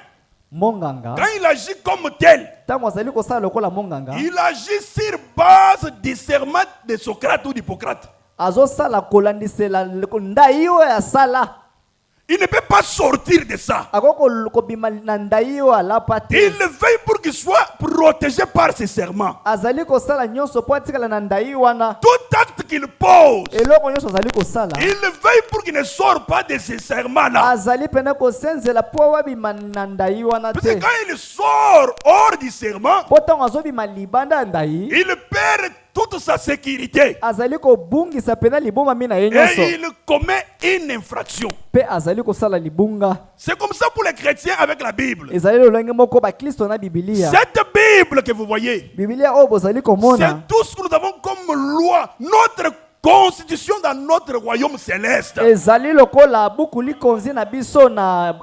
monganga quand il agit comme tel, ntango azali kosala lokola monganga il agit sur base du serment de Socrate ou d'Hippocrate. azosala kolandisela ndai oyo asala. Il ne peut pas sortir de ça. akoki kobima na ndai oyo alapa te. Il veille pour qu'il soit protégé par ses serments. azali kosala nyonso mpo atikala na ndai wana. Tout acte qu'il pose, eloko nyonso azali kosala il veille pour qu'il ne sorte pas de ces serments-là. azali pene kosenzela mpo wabima na ndai wana Parce que te. quand il sort hors du serment, mpo ntango azobima libanda ya ndai il perd toute sa sécurité. azali kobungisa pena libomami na ye Et nyonso il commet une infraction. mpe azali kosala libunga. C'est comme ça pour les chrétiens avec la Bible. ezali lolenge moko baklisto na bibilia. Cette Bible que vous voyez, bibilia oyo bozali komona c'est tout ce que nous avons comme loi, notre constitution dans notre royaume céleste. ezali lokola buku likonzi na biso na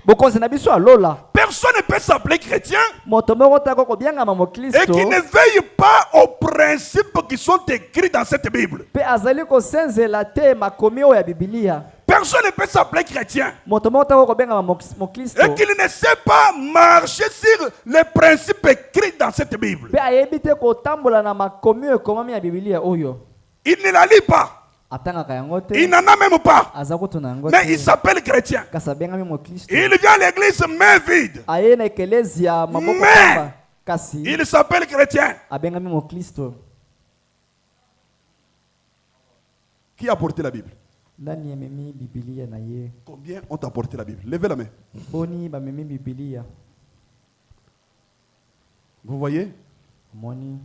bokonzi na biso ya lola. Personne ne peut s'appeler chrétien moto moko tako kobiangama et moklisto qui ne veille pas aux principes qui sont écrits dans cette Bible. mpe azali kosenzela te makomi oyo ya bibilia. Personne ne peut s'appeler chrétien moto moko tako kobengama moklisto et qu'il ne sait pas marcher sur les principes écrits dans cette Bible. mpe ayebi te kotambola na makomi oyo ekomami ya bibilia oyo. Il ne la lit pas, atangaka yango il te n'en a même pas, aza kotuna yango mais il te s'appelle chrétien. kasi abengami moklisto. Il vient à l'église main vide, aye na ekelezi ya maboko Mais- pamba kasi il s'appelle chrétien. abengami moklisto. Qui a apporté la Bible? ndani ememi bibilia na ye. Combien ont apporté la Bible? Levez la main. boni bamemi bibilia. Vous voyez? moni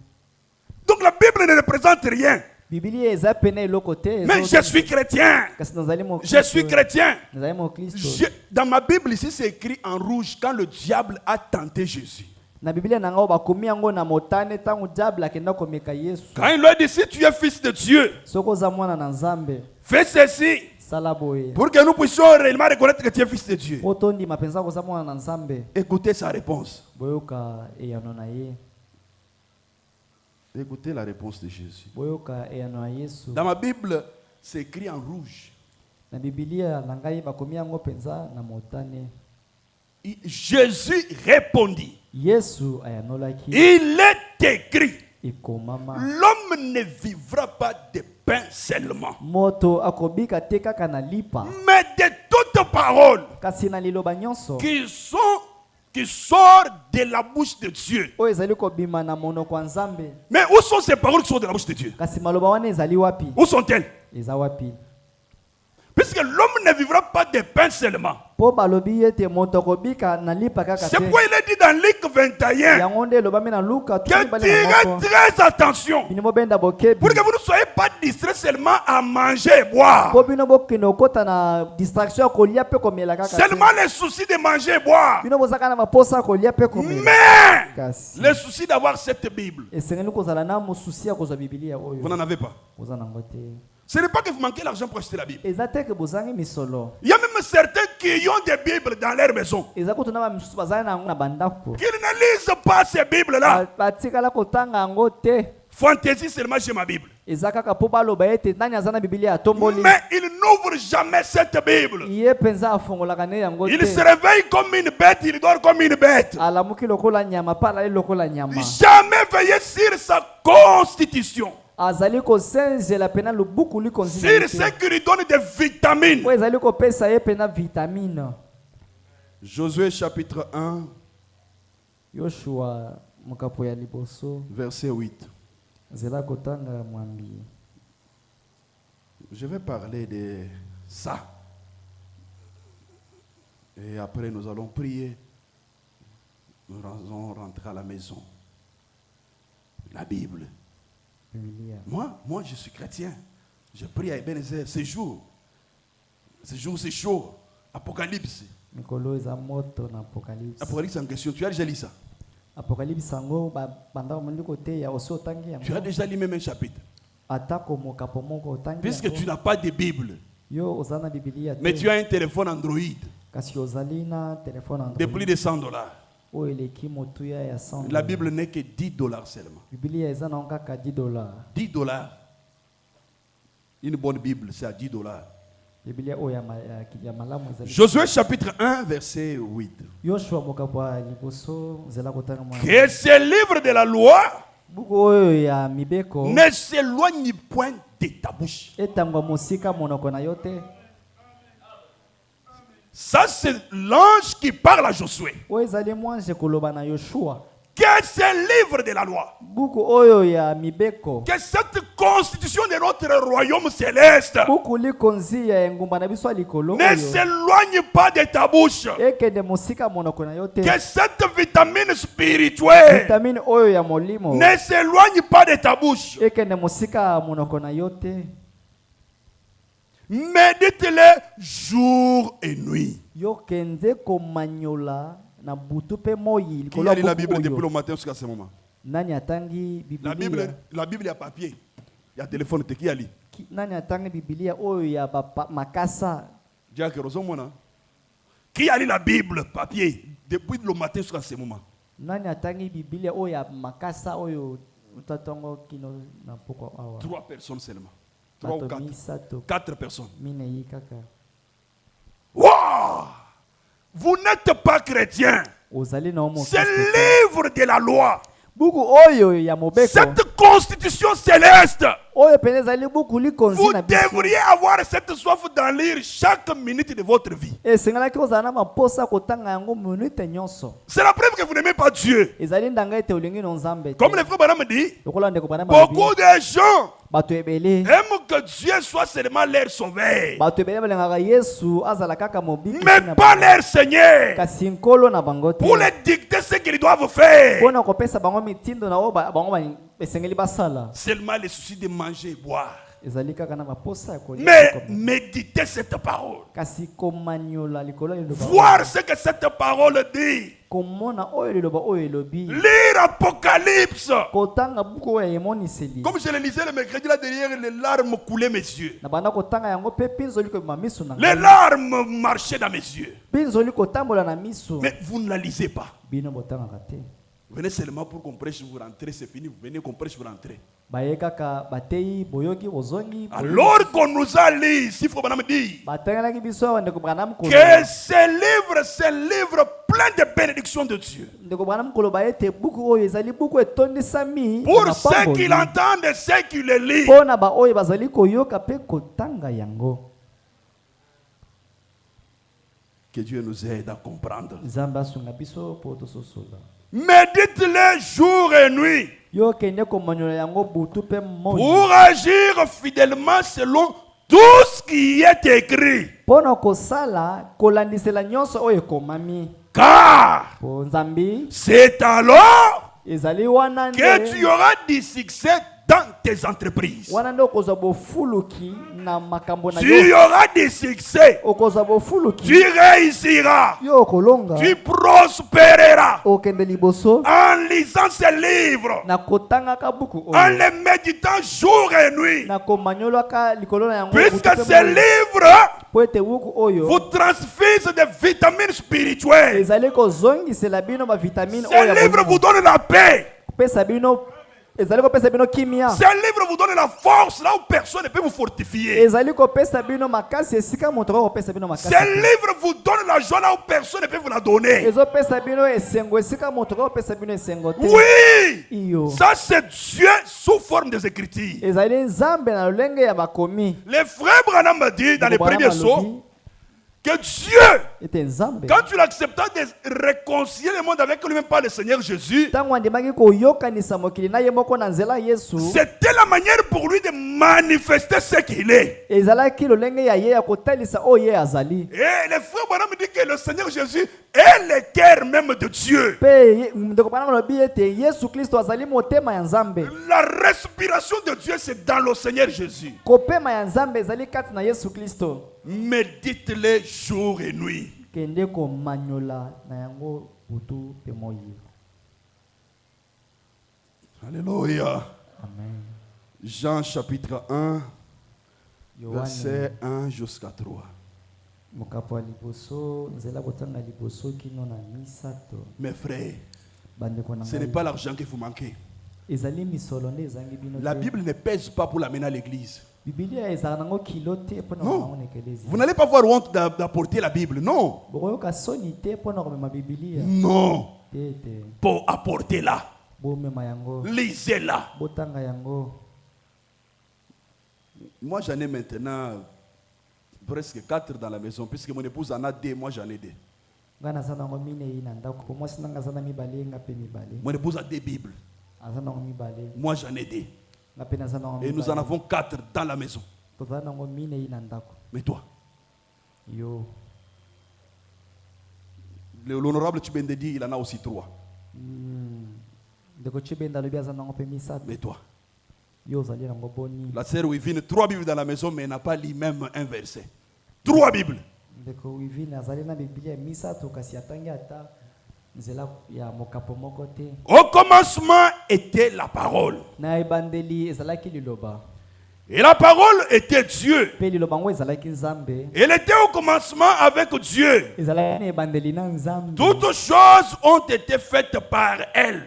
Donc la Bible ne représente rien. Biblia eza pene eloko te. Mais je suis chrétien. Kasi nazali mo Je suis chrétien. Nazali mo Kristo. Dans ma Bible ici, c'est écrit en rouge quand le diable a tenté Jésus. Na Biblia nanga bakomi yango na motane tangu diable akenda komeka Yesu. Quand il lui a dit, si tu es fils de Dieu, Soko za mwana na Nzambe. fais ceci Sala boye. pour que nous puissions réellement reconnaître que tu es fils de Dieu. Otondi mapenza ko za mwana na Nzambe. Écoutez sa réponse. Boyoka eyano na ye. Écoutez la réponse de Jésus. Boyoka eyano na Yesu. Dans ma Bible, c'est écrit en rouge. Na Biblia nangai bakomi yango penza na motane. Jésus répondit. Yesu ayanolaki. Il est écrit, Ikomama. l'homme ne vivra pas de pain seulement, Moto akobika te kaka na lipa. mais de toute parole Kasi na liloba nyonso. qui sort de la bouche de Dieu. Oyo ezali kobima na monoko ya Nzambe. Mais où sont ces paroles qui sortent de la bouche de Dieu? Kasi maloba wana ezali wapi? Où sont-elles? Eza wapi? Puisque l'homme ne vivra pas de pain seulement. Po balobi ete moto akobika na lipa kaka C'est te. pourquoi il est dit dans Luc 21 Yango nde elobami na Luka que tuli bali na tirez moko. très attention Bino bobenda bokebi. pour que vous ne soyez pas distraits seulement à manger et boire. Po bino bokende okota na distraction ya kolia pe komela kaka te. Seulement les soucis de manger et boire. Bino bozaka na maposa ya kolia pe komela. Mais Kasi le souci d'avoir cette Bible, esengeli kozala na mosusi ya kozwa Biblia vous oyo. n'en avez pas. Koza nango te. Ce n'est pas que vous manquez l'argent pour acheter la Bible. Eza te ke bozangi misolo. Il y a même certains qui ont des Bibles dans leur maison. Eza kutuna ba misusu bazali na yango na bandako. Qui ne lisent pas ces Bibles-là. Batikala kotanga yango te. Fantaisie seulement chez ma Bible. Eza kaka po baloba ete nani aza na Biblia atomboli. Mais ils n'ouvrent jamais cette Bible. Ye penza afongolaka ne yango Il te. se réveille comme une bête, il dort comme une bête. Alamuki lokola nyama pala lokola nyama. Jamais veiller sur sa constitution. Azali kosenzela pena lubuku liko Sur nzima. ce qui lui donne des vitamines. Po ezali kopesa ye pena vitamine. Josué chapitre 1, Yoshua mokapo ya liboso verset 8. zela kotanga mwambi. Je vais parler de ça. Et après, nous allons prier. Nous allons rentrer à la maison. La Bible. Biblia. Moi, je suis chrétien. Je prie à Ebenezer. C'est chaud. C'est chaud. Apocalypse. Mikolo eza moto na Apocalypse. Apocalypse en question. Tu as déjà lu ça? Apocalypse sango banda mandi kote ya oso tangi yango. Tu as déjà lu même un chapitre. Atako mokapo moko tangi. Puisque tu n'as pas de Bible, Yo ozana Biblia te. mais tu as un téléphone Android Kasi ozali na téléphone Android. de plus de $100. O eleki motuya ya 100. La Bible n'est que $10 seulement. Biblia eza na kaka $10. $10. Une bonne Bible, c'est à $10. Biblia o ya malamu ezali. Josué chapitre 1, verset 8. Yoshua mokapo ya liboso zela kotanga mwa. Que ce livre de la loi Buku oyo ya mibeko ne s'éloigne point de ta bouche. etangwa mosika monoko na yo te. Ça, c'est l'ange qui parle à Josué. Oyo ezali mwanze koloba na Yoshua. Que ce livre de la loi, Buku oyo ya mibeko. que cette constitution de notre royaume céleste Buku liko nzi ya engumba na biso ya likolo ne oyo. s'éloigne pas de ta bouche. Ekende mosika monoko na yo te. Que cette vitamine spirituelle Vitamine oyo ya molimo. ne s'éloigne pas de ta bouche. Ekende mosika monoko na yo te. Médite-le jour et nuit. Yo kende komanyola na butu pe moyi Qui likolo a ya lu la buku Bible depuis oyo. le matin jusqu'à ce moment? Nani atangi La Biblia? Bible, il y a papier. Il y a téléphone. Qui a lu? Nani atangi Biblia oyo ya makasa? Jack Rosomona. Qui a lu la Bible papier Depuis le matin jusqu'à ce moment. Nani atangi Biblia oyo ya makasa oyo utatongo kino na poko awa? 3 personnes seulement. 3 ou 4. Misato 4 personnes. mine yi kaka. Wow! Vous n'êtes pas chrétien. Ozali na omo. Ce livre de la loi, Buku oyo ya mobeko. cette constitution céleste, Oyo pene ezali buku likonzi vous na biso. devriez avoir cette soif d'en lire chaque minute de votre vie. Esengelaki ozala na maposa kotanga yango minute nyonso. C'est la preuve que vous n'aimez pas Dieu. Ezali ndanga ete olingi no Nzambe te. Comme le frère Branham dit, Lokola ndeko bana beaucoup de gens bato ebele aiment que Dieu soit seulement leur sauveur, bato ebele balingaka Yesu azala kaka mobiki mais pas leur Seigneur, kasi nkolo na bango te pour leur dicter ce qu'ils doivent faire. mpona kopesa bango mitindo na oyo bango esengeli basala. Seulement le souci de manger et boire. Ezali kaka na baposa ya kolia Mais kaka. méditer cette parole. Kasi komanyola likolo ya liloba Voir ce que cette parole dit. komona oyo liloba oyo elobi Lire Apocalypse. kotanga buku oyo ya emoniseli Comme je le lisais le mercredi là derrière, les larmes coulaient mes yeux. na banda kotanga yango mpe mpinzoli kobima miso na Les ngai larmes marchaient dans mes yeux. mpinzoli kotambola na miso Mais vous ne la lisez pas. bino botangaka te Venez seulement pour qu'on prêche, vous rentrez, c'est fini. Vous venez qu'on prêche, vous rentrez. baye kaka batei boyoki bozongi Alors qu'on nous a lu, s'il faut me dire, batangelaki biso awa ndeko branham kolo que c'est un livre plein de bénédictions de Dieu. ndeko branham koloba ete buku oyo ezali buku etondisami Pour ceux qui l'entendent et ceux qui le lisent. mpona baoyo bazali koyoka mpe kotanga yango. Que Dieu nous aide à comprendre. Nzambe asunga biso mpo tososola. Médite-les jour et nuit Yo kende komanyola yango butu mpe moi pour agir fidèlement selon tout ce qui est écrit. mpona kosala kolandisela nyonso oyo ekomami Car po Nzambi c'est alors ezali wana que tu nde auras du succès dans tes entreprises. wana nde okozwa bofuluki na makambo na Tu yo auras du succès. okozwa bofuluki Tu réussiras. yo okolonga Tu prospéreras okende liboso en lisant ces livres, na kotangaka buku en oyo les méditant jour et nuit. na komanyolaka likolo na yango butu Puisque mpe ces moi. livres po ete buku oyo vous transfusent des vitamines spirituelles. ezali kozongisela bino bavitamine Ces oyo ya livres bolimo. vous donnent la paix. Kopesa bino ezali kopesa bino kimia Ces livres vous donnent la force là où personne ne peut vous fortifier. ezali kopesa bino makasi esika moto akokopesa bino makasi Ces livres vous donnent la joie là où personne ne peut vous la donner. ezopesa bino esengo esika moto akokopesa bino esengo te Oui, iyo ça c'est Dieu sous forme des Écritures. ezali nzambe na lolenge ya bakomi Les frères Branham m'a dit dans les Bwana premiers balobi, sauts que Dieu, ete nzambe quand tu l'acceptas de réconcilier le monde avec lui-même par le Seigneur Jésus, ntango andimaki koyokanisa mokili na ye moko na nzela yesu c'était la manière pour lui de manifester ce qu'il est. ezalaki lolenge ya ye ya kotalisa oyo ye azali Et les frères Branham dit que le Seigneur Jésus est le cœur même de Dieu. mpe ndeko bana balobi ete yesu kristo azali motema ya nzambe La respiration de Dieu, c'est dans le Seigneur Jésus. kopema ya nzambe ezali kati na yesu kristo Médite-les jour et nuit. kende komanyola na yango butu mpe moi. Alléluia. Amen. Jean chapitre 1, Yohane verset 1 jusqu'à 3. mokapo ya liboso nzela kotanga liboso kino na misato Mes frères, bandeko na ce n'est ngai pas l'argent qu'il faut manquer. ezali misolo nde ezangi bino La te. Bible ne pèse pas pour l'amener à l'église. bibilia ezalaka nango kilo te mpona Non. komango na ekelezi Vous n'allez pas avoir honte d'apporter la Bible. Non. bokoyoka soni te mpona komema bibilia Non. te te Pour apporter-la. bomema yango Lisez-la. botanga yango. Moi, j'en ai maintenant presque 4 dans la maison, puisque mon épouse en a 2, moi j'en ai 2. ngai naza nango minei na ndako po mwasi nanga aza na mibale nga mpe mibale Mon épouse a 2 Bibles, aza nango mibale moi j'en ai 2. nga mpe naza nango Et nous en mibale avons 4 dans la maison. tozala nango minei na ndako Mais toi, yo l'honorable Tchibendedi, il en a aussi 3. ndeko chibenda alobi aza nango mpe misato Mais toi, yo ozali nango boni la sœur Wivine, 3 Bibles dans la maison, mais elle n'a pas lu même un verset. 3 Bibles. ndeko wivine azali na bibilia ya misato kasi atangi ata nzela ya mokapo moko te. Au commencement était la parole. Na ebandeli ezalaki liloba Et la parole était Dieu. mpe liloba yango ezalaki nzambe Elle était au commencement avec Dieu. ezalaki na ebandeli na nzambe. Toutes choses ont été faites par elle.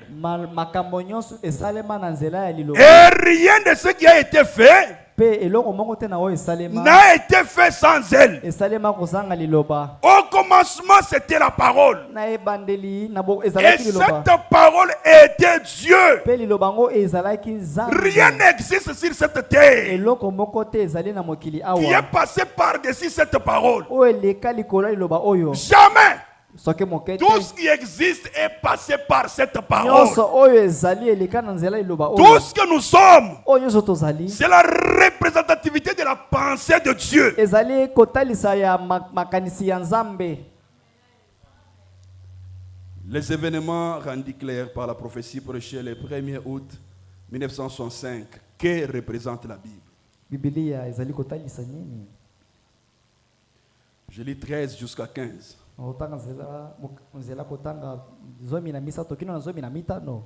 makambo nyonso esalema na nzela ya liloba Et rien de ce qui a été fait mpe eloko moko te na oyo esalema n'a été fait sans elle. esalema kozanga liloba. Au commencement, c'était la parole. Na ebandeli Et ezalaki liloba cette parole était Dieu. mpe liloba yango ezalaki nzambe. Rien n'existe sur cette terre eloko moko te ezali na mokili qui est awa passé par-dessus cette parole. oyo eleka likolo ya liloba oyo Jamais. soki moke te Tout ce qui existe est passé par cette parole. nyonso oyo ezali eleka na nzela liloba Tout oyo ce que nous sommes, oyo nyonso tozali c'est la représentativité de la pensée de Dieu. ezali kotalisa ya makanisi ya nzambe. Les événements rendus clairs par la prophétie prêchée le 1er août 1965, que représente la Bible? Biblia ezali kotalisa nini? Je lis 13 jusqu'à 15. Otanga nzela kotanga zomi na misato kino na zomi na mitano.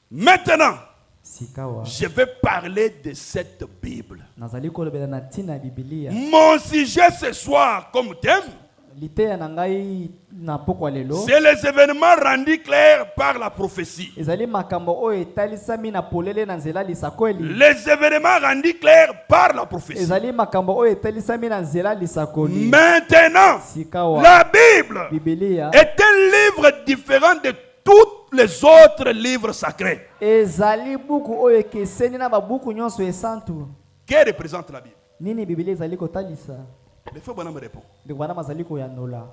Maintenant, Sikawa je vais parler de cette Bible. nazali kolobela na tina Biblia. Mon sujet ce soir comme thème, Liteya na ngai na pokwa lelo c'est les événements rendus clairs par la prophétie. ezali makambo oyo etalisami na polele na nzela lisakoli. Les événements rendus clairs par la prophétie. Ezali makambo oyo etalisami na nzela lisakoli. Maintenant, Sikawa la Bible Biblia est un livre différent de tous les autres livres sacrés. ezali buku oyo ekeseni na babuku nyonso esantu. Que représente la Bible? Nini Biblia ezali kotalisa? Le frère Bonhomme répond. Ndeko bana mazali koyanola.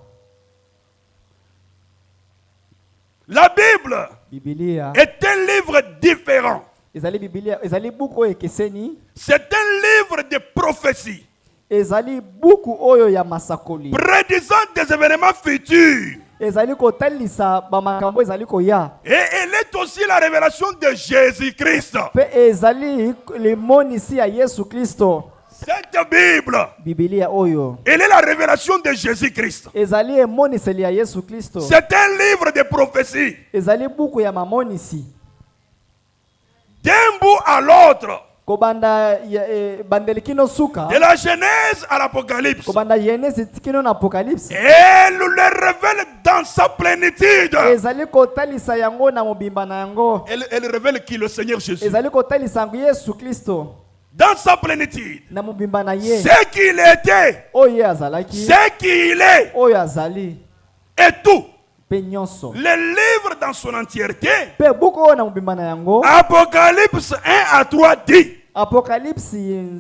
La Bible Biblia est un livre différent. ezali Biblia ezali buku oyo ekeseni. C'est un livre de prophétie, Ezali buku oyo ya masakoli. prédisant des événements futurs. Ezali kotalisa ba makambo ezali koya. Et elle est aussi la révélation de Jésus-Christ. Pe ezali limonisi ya Yesu Kristo. Cette Bible, Biblia oyo elle est la révélation de Jésus-Christ. ezali emoniseli ya Yesu Kristo. C'est un livre de prophétie. Ezali buku ya mamonisi. D'un bout à l'autre, Kobanda bandeli kino suka. de la Genèse à l'Apocalypse, Kobanda Genesi kino na Apocalypse. elle le révèle dans sa plénitude. Ezali kotalisa yango na mobimba na yango. Elle révèle qui? Le Seigneur Jésus. Ezali kotalisa yango Yesu Kristo Dans sa plénitude. na mobimba na ye. Ce qu'il était, Oyo azalaki. ce qu'il est, Oyo azali. et tout. Pe nyonso. Le livre dans son entièreté. Pe buku oyo na mobimba na yango. Apocalypse 1 à 3 dit Apocalypse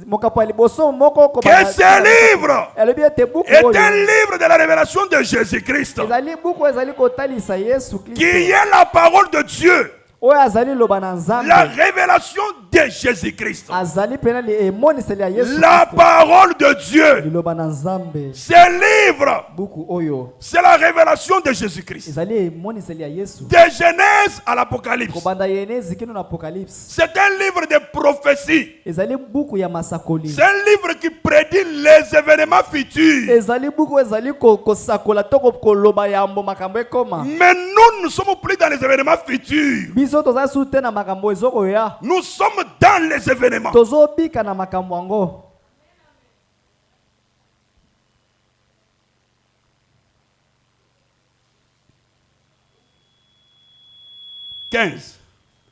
mokapo ya liboso moko que ce livre elobi ete buku est oyo un livre de la révélation de Jésus-Christ, ezali buku ezali kotalisa Yesu qui Kristo est la parole de Dieu, oyo azali loba na Nzambe. la révélation de Jésus-Christ, Azali pena emoniseli ya Yesu la Kristo parole de Dieu. liloba na Nzambe. Ce livre, Buku oyo c'est la révélation de Jésus-Christ, ezali emoniseli ya Yesu. de Genèse à l'Apocalypse. Kobanda Yenezi kino na Apocalypse. C'est un livre de prophétie. Ezali buku ya masakoli. C'est un livre qui prédit les événements futurs. Ezali buku ezali kosakola to koloba yambo makambo ekoma. Mais nous ne sommes plus dans les événements futurs. Biso toza sute na makambo ezokoya. Nous sommes dans les événements. Tozobika na makambo yango.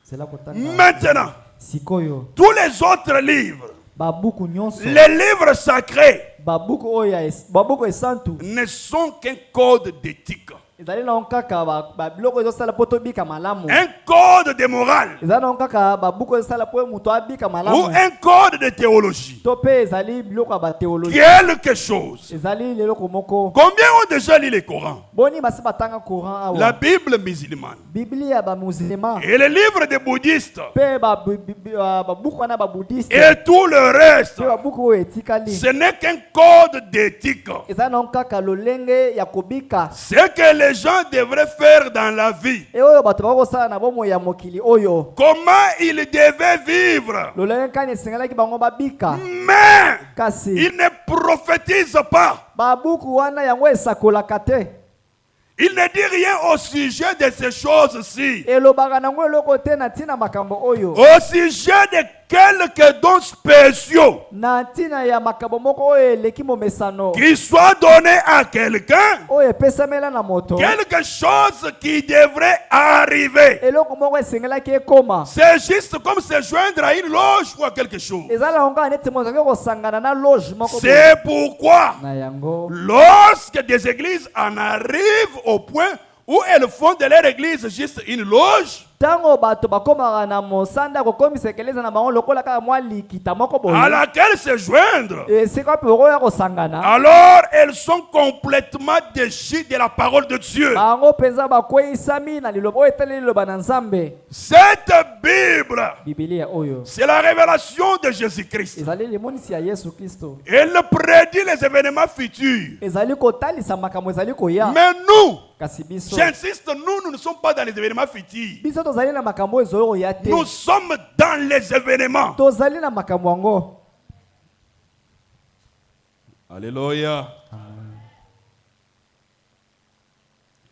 Cela kotanga. Maintenant, Sikoyo tous les autres livres, babuku nyonso. les livres sacrés, Babuku oya babuku esantu. ne sont qu'un code d'éthique, Ezali na kaka ba biloko ezosala poto bika malamu. un code de morale Ezali na kaka babuku ezosala po muto abika ou malamu. un code de théologie. To pe ezali biloko ba théologie. Quelque chose. Ezali leloko moko. Combien ont déjà lu le Coran? Boni basi batanga Coran awa. La Bible musulmane Biblia ba musulman. et les livres des bouddhistes Pe ba buku na ba bouddhiste. et tout le reste. Pe ba buku oyo etikali. Ce n'est qu'un code d'éthique. Ezali na kaka lolenge ya kobika. Ce que les gens devraient faire dans la vie. E oyo bato bakosala na bomo ya mokili oyo. Comment ils devaient vivre. Lolenge kani esengelaki bango babika. Mais Kasi ils ne prophétisent pas. babuku wana yango esakolaka te. Il ne dit rien au sujet de ces choses-ci. Elobaka nango eloko te na ntina makambo oyo. Au sujet de quelques dons spéciaux Na ntina ya makambo moko oyo eleki momesano. qui soient donnés à quelqu'un. Oyo epesamela na moto. Quelque chose qui devrait arriver. Eloko moko esengelaki ekoma. C'est juste comme se joindre à une loge ou à quelque chose. Ezala onga neti moto akoki kosangana na loge moko. C'est pourquoi Na yango. lorsque des églises en arrivent au point où elles font de leur église juste une loge, Tango bato bakomaka na mosanda kokomisa ekeleza na bango lokola kaka mwa likita moko boye. à laquelle se joindre. Esika pe okoya kosangana. Alors elles sont complètement déchies de la parole de Dieu. Bango penza bakweyisami na liloba oyo etaleli liloba na Nzambe. Cette Bible, Biblia oyo c'est la révélation de Jésus-Christ. ezali limonisi ya Yesu Kristo. Elle prédit les événements futurs. Ezali kotalisa makambo ezali koya. Mais nous, Kasi biso j'insiste, nous ne sommes pas dans les événements futurs. biso tozali na makambo ezo koya te. Nous sommes dans les événements. Tozali na makambo yango. Alléluia.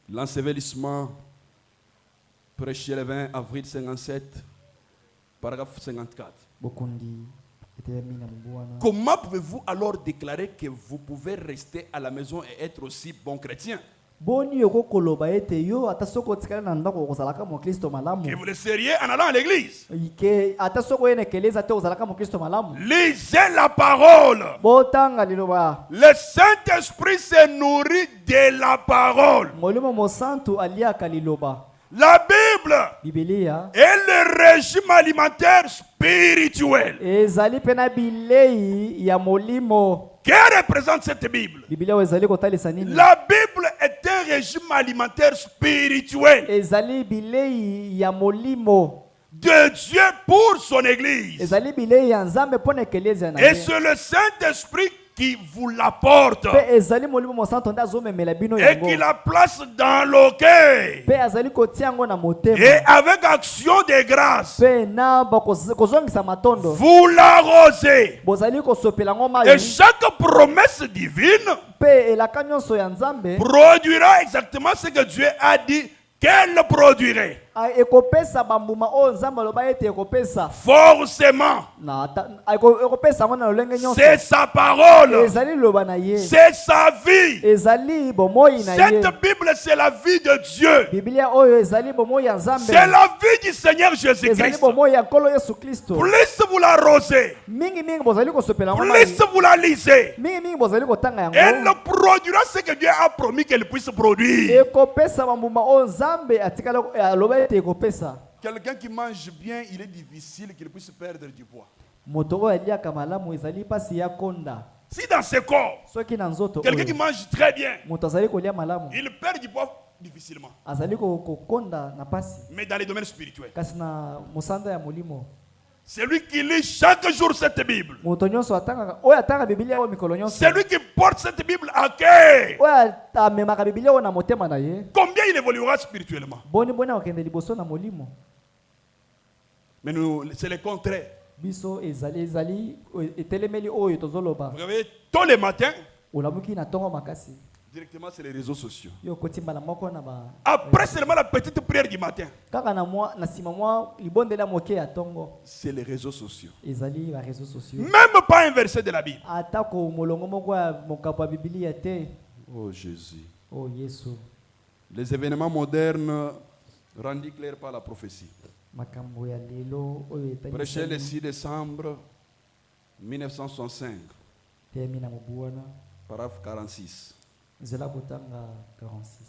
L'ensevelissement, prêché le 20 avril 57, paragraphe 54. Bokundi etelemi na mbwana. Comment pouvez-vous alors déclarer que vous pouvez rester à la maison et être aussi bon chrétien? Boni yoko koloba ete yo ata soko tikala na ndako kozalaka mo Kristo malamu. Que vous le seriez en allant à l'église. Ike ata soko yene keleza te kozalaka mo Kristo malamu. Lisez la parole. Botanga liloba. Le Saint-Esprit se nourrit de la parole. Molimo mo santu aliaka liloba. La Bible Biblia est le régime alimentaire spirituel. ezali pena bilei ya molimo. Que représente cette Bible? Biblia ezali kotalisa nini? La Bible est un régime alimentaire spirituel Ezali bilei ya molimo. de Dieu pour son Église. Ezali bilei ya Nzambe pona ekeleza na Et ye. c'est le Saint-Esprit qui vous l'apporte Pe ezali molimo mo santu nda azomemela bino et yango. qui la place dans le cœur. Pe azali kotia yango na Et motema. avec action de grâce, Pe na kozongisa matondo. vous l'arrosez. Bozali kosopela ngo Et mai. chaque promesse divine Pe elaka nyonso ya Nzambe produira exactement ce que Dieu a dit qu'elle produirait. ekopesa bambuma oyo Nzambe aloba ete ekopesa. Forcément, Ekopesa yango na lolenge nyonso. c'est sa parole, Ezali liloba na ye. c'est sa vie. Ezali bomoi na ye. Cette Bible, c'est la vie de Dieu. Biblia oyo ezali bomoi ya Nzambe. C'est la vie du Seigneur Ezali Jésus-Christ. bomoi ya Nkolo Yesu Kristo. Plus vous l'arrosez, Mingi mingi bozali kosopela yango mai. plus vous la lisez, Mingi mingi bozali kotanga elle yango. produira ce que Dieu a promis qu'elle puisse produire. Ekopesa bambuma oyo Nzambe atikala aloba ete ekopesa. Quelqu'un qui mange bien, il est difficile qu'il puisse perdre du poids. Moto oyo aliaka malamu ezali pasi ya konda. Si dans ce corps, Soki na nzoto quelqu'un qui oyo mange très bien, moto azali kolia malamu il perd du poids difficilement. azali kokonda na pasi. Mais dans les domaines spirituels, Kasi na mosanda ya molimo c'est lui qui lit chaque jour cette Bible. moto nyonso atangaka oyo atanga Biblia oyo mikolo nyonso. C'est lui qui porte cette Bible à cœur. Oyo amemaka Biblia oyo na motema na ye. Combien il évoluera spirituellement? Boni boni akokende liboso na molimo. Mais nous, c'est le contraire. Biso ezali etelemeli oyo tozoloba. Vous voyez, tous les matins, Olamuki na tongo makasi. Directement, c'est les réseaux sociaux. Yo kotimba na moko na ba. après seulement la petite prière du matin, Kaka na sima mwa libondela moke ya tongo. C'est les réseaux sociaux. Ezali ba réseaux sociaux. même pas un verset de la Bible. Atako molongo moko ya mokapo ya Biblia te. Oh Jésus. Oh Yesu. Les événements modernes rendus clairs par la prophétie. Makambo ya lelo oyo etani. Prêché le 6 décembre 1965, Temi na mobuana. paragraphe 46. Zela kotanga 46.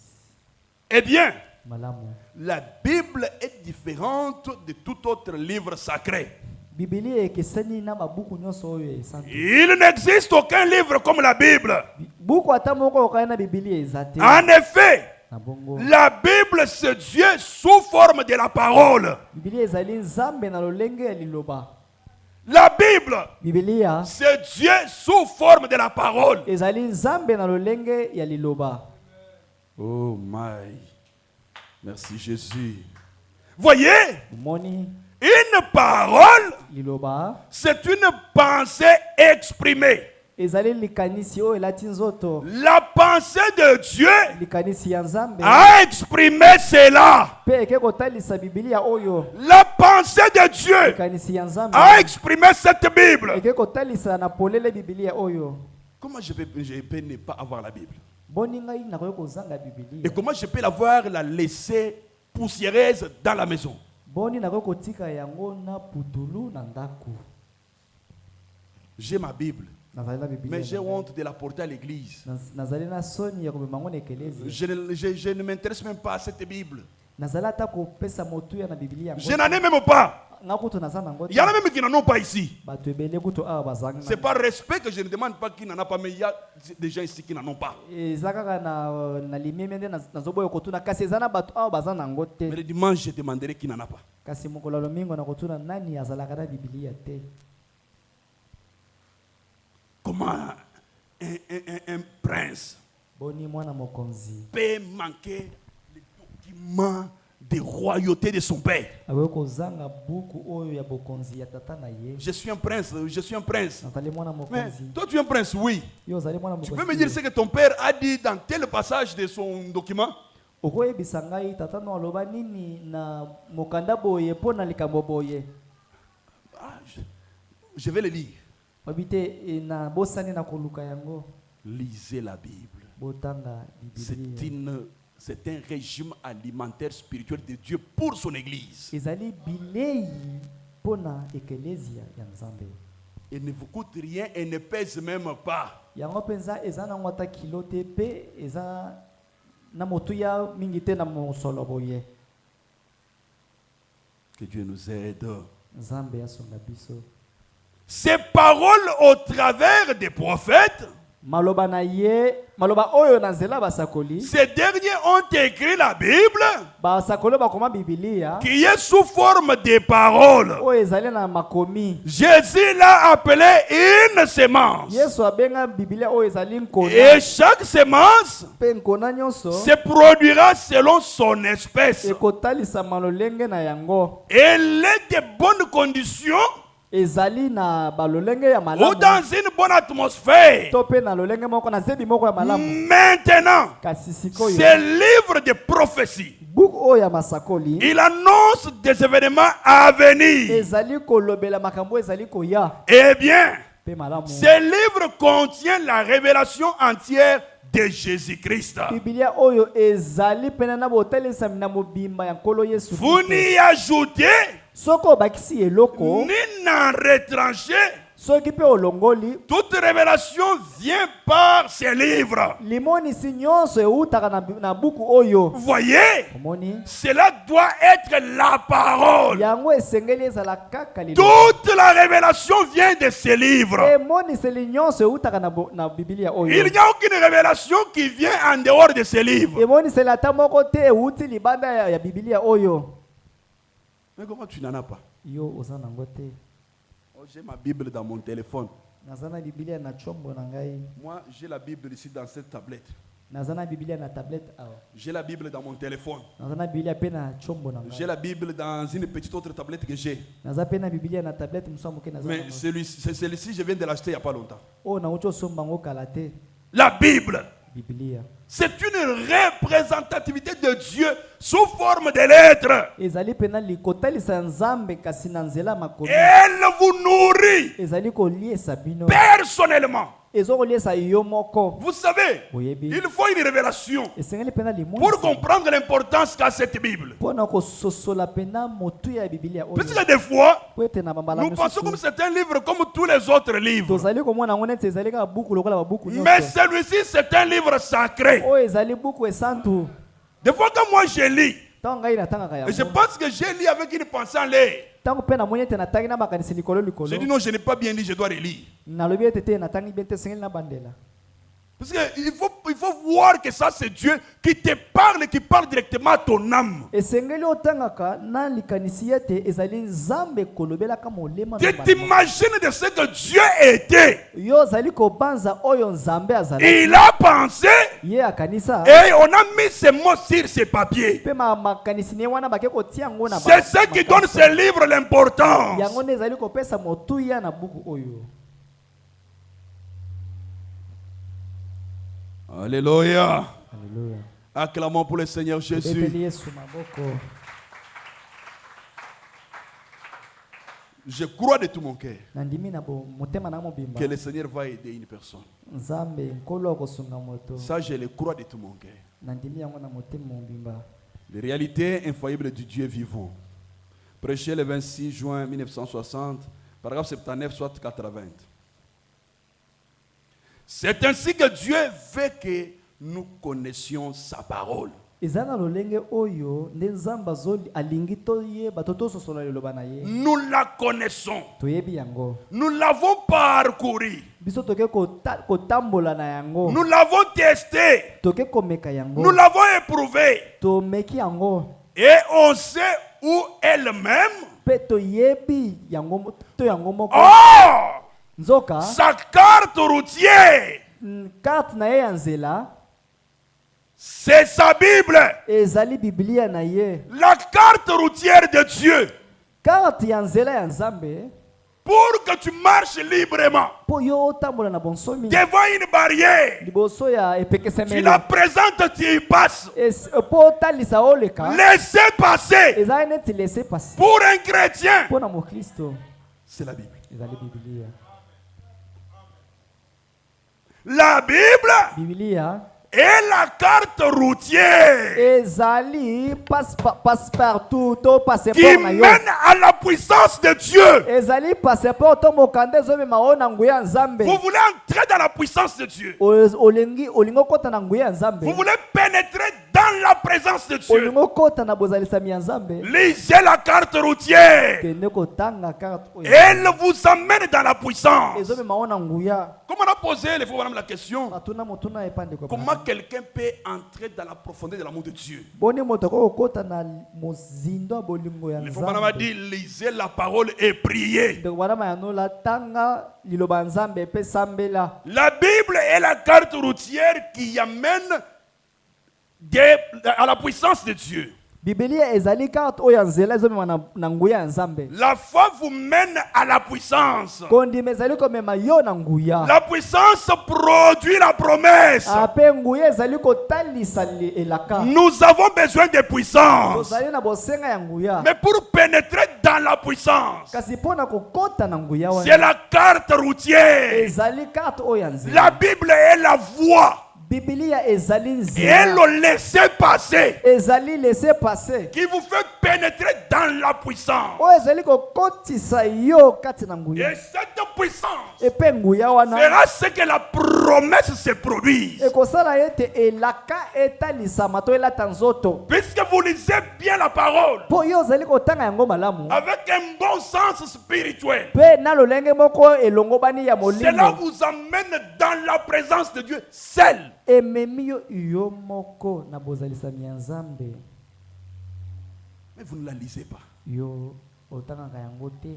Eh bien, Malamu. la Bible est différente de tout autre livre sacré. Biblia ekesani na babuku nyonso oyo esantu. Il n'existe aucun livre comme la Bible. Buku ata moko okaya na Biblia ezate. En effet, Na bongo. la Bible, c'est Dieu sous forme de la parole. Biblia ezali Nzambe na lolenge ya liloba. La Bible, Biblia c'est Dieu sous forme de la parole. ezali Nzambe na lolenge ya liloba. Oh my. Merci Jésus. Voyez, Moni une parole, liloba c'est une pensée exprimée. ezali likanisi oyo elati nzoto. La pensée de Dieu Likanisi ya Nzambe a exprimé cela. pe eke kotalisa Biblia oyo. La pensée de Dieu Likanisi ya Nzambe a exprimé cette Bible. eke kotalisa na polele Biblia oyo. Comment je peux ne pas avoir la Bible? Boni ngai nakoki kozanga Et Biblia. comment je peux l'avoir, la laisser poussiéreuse dans la maison? Boni nakoki kotika yango na putulu na ndako. J'ai ma Bible, Nazali na Biblia. mais j'ai honte de la porter à l'église. Nazali na soni ya komema ngo na ekelezi. Je ne m'intéresse même pas à cette Bible. nazala ta kopesa motuya na Biblia Je n'en ai même pas. ngakuto nazana ngo Il y en a même qui n'en ont pas ici. bato ebele kuto awa bazanga C'est par respect que je ne demande pas qui n'en a pas, mais il y a des gens ici qui n'en ont pas. eza kaka na limeme nde nazoboya kotuna kasi eza na bato awa baza nango te Mais le dimanche, je demanderai qui n'en a pas. kasi mokolo ya lomingo na kotuna nani azalaka na Biblia te. Comment un prince Boni mwana mokonzi peut manquer les documents de royauté de son père? awe kozanga buku oyo ya bokonzi ya tata na ye. Je suis un prince, je suis un prince. Nazali mwana Mais mokonzi toi, tu es un prince, oui. yo ozali mwana Tu mokonzi peux me dire ce que ton père a dit dans tel passage de son document? okoyebisa ngai tata no aloba nini na mokanda boye mpo na likambo boye? Ah, je vais le lire. Babi te na bosani na koluka yango Lisez la Bible. botanga Biblia. C'est un régime alimentaire spirituel de Dieu pour son église. ezali bilei mpo na ekelezia ya Nzambe. Et ne vous coûte rien et ne pèse même pas. Yango mpenza eza nango ata kilo te mpe eza na motuya mingi te na mosolo boye. Que Dieu nous aide. Nzambe asonga biso. Ces paroles au travers des prophètes, Maloba na ye, maloba oyo na nzela basakoli. ces derniers ont écrit la Bible Basakoli bakoma Biblia. qui est sous forme de paroles. Oyo ezali na makomi. Jésus l'a appelé une semence. Yesu abenga Biblia oyo ezali nkona. Et chaque semence Pe nkona nyonso. se produira selon son espèce. Ekotalisa malolenge na yango. Elle est de bonnes conditions Ezali na balolenge ya ou malamu. dans une bonne atmosphère. To pe na lolenge moko na zebi moko ya malamu. Maintenant, Kasi sikoyo. ce livre de prophétie, Buku oyo ya masakoli. il annonce des événements à venir. Ezali kolobela makambo ezali koya. Eh bien, Pe malamu. ce livre contient la révélation entière de Jésus-Christ. Biblia oyo ezali pena na botelesa na mobimba ya nkolo Yesu. Vous n'y ajoutez Soko bakisi eloko. ni n'en retranchez. Soki pe olongoli. Toute révélation vient par ces livres. Limoni si nyonso eutaka na buku oyo. Vous voyez, Omoni. cela doit être la parole. Yango esengeli ezala kaka lilo. Toute la révélation vient de ces livres. Emoni seli nyonso eutaka na Biblia oyo. Il n'y a aucune révélation qui vient en dehors de ces livres. Emoni seli ata moko te euti libanda ya Biblia oyo. Mais comment tu n'en as pas? Yo oza nango te. Oh, j'ai ma Bible dans mon téléphone. Nazana Biblia na chombo na ngai. Moi, j'ai la Bible ici dans cette tablette. Nazana Biblia na tablette awa. J'ai la Bible dans mon téléphone. Nazana Biblia pe na chombo na J'ai ngai. la Bible dans une petite autre tablette que j'ai. Naza pe na Biblia na tablette musamu ke nazana. Mais celui-ci, je viens de l'acheter il n'y a pas longtemps. Oh na ucho somba ngo kala te. La Bible, Biblia. c'est une représentativité de Dieu sous forme de lettres. Ezali pena likotalisa Nzambe kasi na nzela makomi. Elle vous nourrit Ezali koliesa bino. personnellement. Ezo koliesa yo moko. Vous savez, Oyebi. il faut une révélation Esengeli pena limoni. pour comprendre l'importance qu'a cette Bible. Pona ko sosola pena motu ya Biblia oyo. Parce que des fois, Po ete na bambala nous pensons comme c'est un livre comme tous les autres livres. tozali komona ngo neti ezali ka buku lokola ba buku nyonso. Mais celui-ci, c'est un livre sacré. Oyo ezali buku esantu. Des fois, quand moi je lis, Tango ngai natangaka et je yango. pense que j'ai lu avec une pensée en l'air. Tango pe na moni ete natangi na makanisi likolo likolo. J'ai dit non, je n'ai pas bien lu, je dois relire. Nalobi ete te natangi bien te sengeli na bandela. Parce qu'il faut voir que ça, c'est Dieu qui te parle, qui parle directement à ton âme. Esengeli otangaka na likanisi ete ezali Nzambe kolobelaka molema Tu na bango. t'imagines de ce que Dieu était. Yo zali kobanza oyo Nzambe azali. Il a pensé Ye akanisa. et on a mis ces mots sur ces papiers. Pe makanisi ne wana bake kotia ngo na C'est ce qui donne ce livre l'importance. yango ne ezali kopesa motuya na buku oyo. Alléluia. Alléluia. Acclamons pour le Seigneur Jésus. Beteli Yesu maboko. Je crois de tout mon cœur Nandimi na bo motema na mobimba. que le Seigneur va aider une personne. Nzambe nkolo kosunga moto. Ça, je le crois de tout mon cœur. Nandimi yango na motema mobimba. Les réalités infaillibles du Dieu vivant. Prêché le 26 juin 1960, paragraphe 79, soit 80. C'est ainsi que Dieu veut que nous connaissions sa parole. ezana lolenge oyo nde nzambe alingi toyeba to tososola liloba na ye Nous la connaissons. toyebi yango Nous l'avons parcouru. biso toke kotambola na yango Nous l'avons testé. toke komeka yango Nous l'avons éprouvé. tomeki yango Et on sait où elle-même. mpe toyebi yango to yango moko Or, nzoka sa carte routière, karte na ye ya nzela c'est sa Bible. ezali biblia na ye La carte routière de Dieu. karte ya nzela ya nzambe Pour que tu marches librement mpo yo otambola na bonsomi devant une barrière. liboso ya Tu epekesemelo la présentes, tu y passes. mpo otalisa oleka Laissez passer. ezali neti laisse passer Pour un chrétien, mpo na mokristo c'est la Bible. ezali biblia La Bible biblia est la carte routière ezali passe-partout to qui passeport na yo mène à la puissance de Dieu. ezali passeport to mokanda ezomema oyo na nguya ya nzambe Vous voulez entrer dans la puissance de Dieu. olingi okota na nguya ya nzambe Vous voulez pénétrer dans la présence de Dieu. olingi okota na bozalisami ya nzambe Lisez la carte routière. kende kotanga karte oyo Elle vous amène dans la puissance. ezomema oyo na nguya Comme on a posé les fois madame la question, batuna motuna epandeko comment quelqu'un peut entrer dans la profondeur de l'amour de Dieu? boni moto akoki kokota na mozindo ya bolingo ya Les fois madame a nzambe dit, lisez la parole et priez. ndeko bana mayanola tanga liloba ya nzambe epe sambela La Bible est la carte routière qui amène à la puissance de Dieu. bibilia ezali karte oyo ya nzela ezomema na nguya ya nzambe La foi vous mène à la puissance. kondima ezali komema yo na nguya La puissance produit la promesse. ape nguya ezali kotalisa elaka Nous avons besoin de puissance. tozali na bosenga ya nguya Mais pour pénétrer dans la puissance, kasi mpo na kokota na nguya c'est wana la carte routière. ezali karte oyo ya La nzela Bible est la voie. bibilia ezali Et nzela le laisser passer ezali laisse passer qui vous fait pénétrer dans la puissance. oyo ezali kokotisa yo kati na nguya Et cette puissance epe nguya wana fera ce que la promesse se produise. ekosala ete elaka etalisama to elata nzoto Puisque vous lisez bien la parole mpo yo ozali kotanga yango malamu avec un bon sens spirituel, mpe na lolenge moko elongobani ya cela molimo vous amène dans la présence de Dieu seul. ememi yo moko na bozalisami ya nzambe Mais vous ne la lisez pas. yo otangaka yango te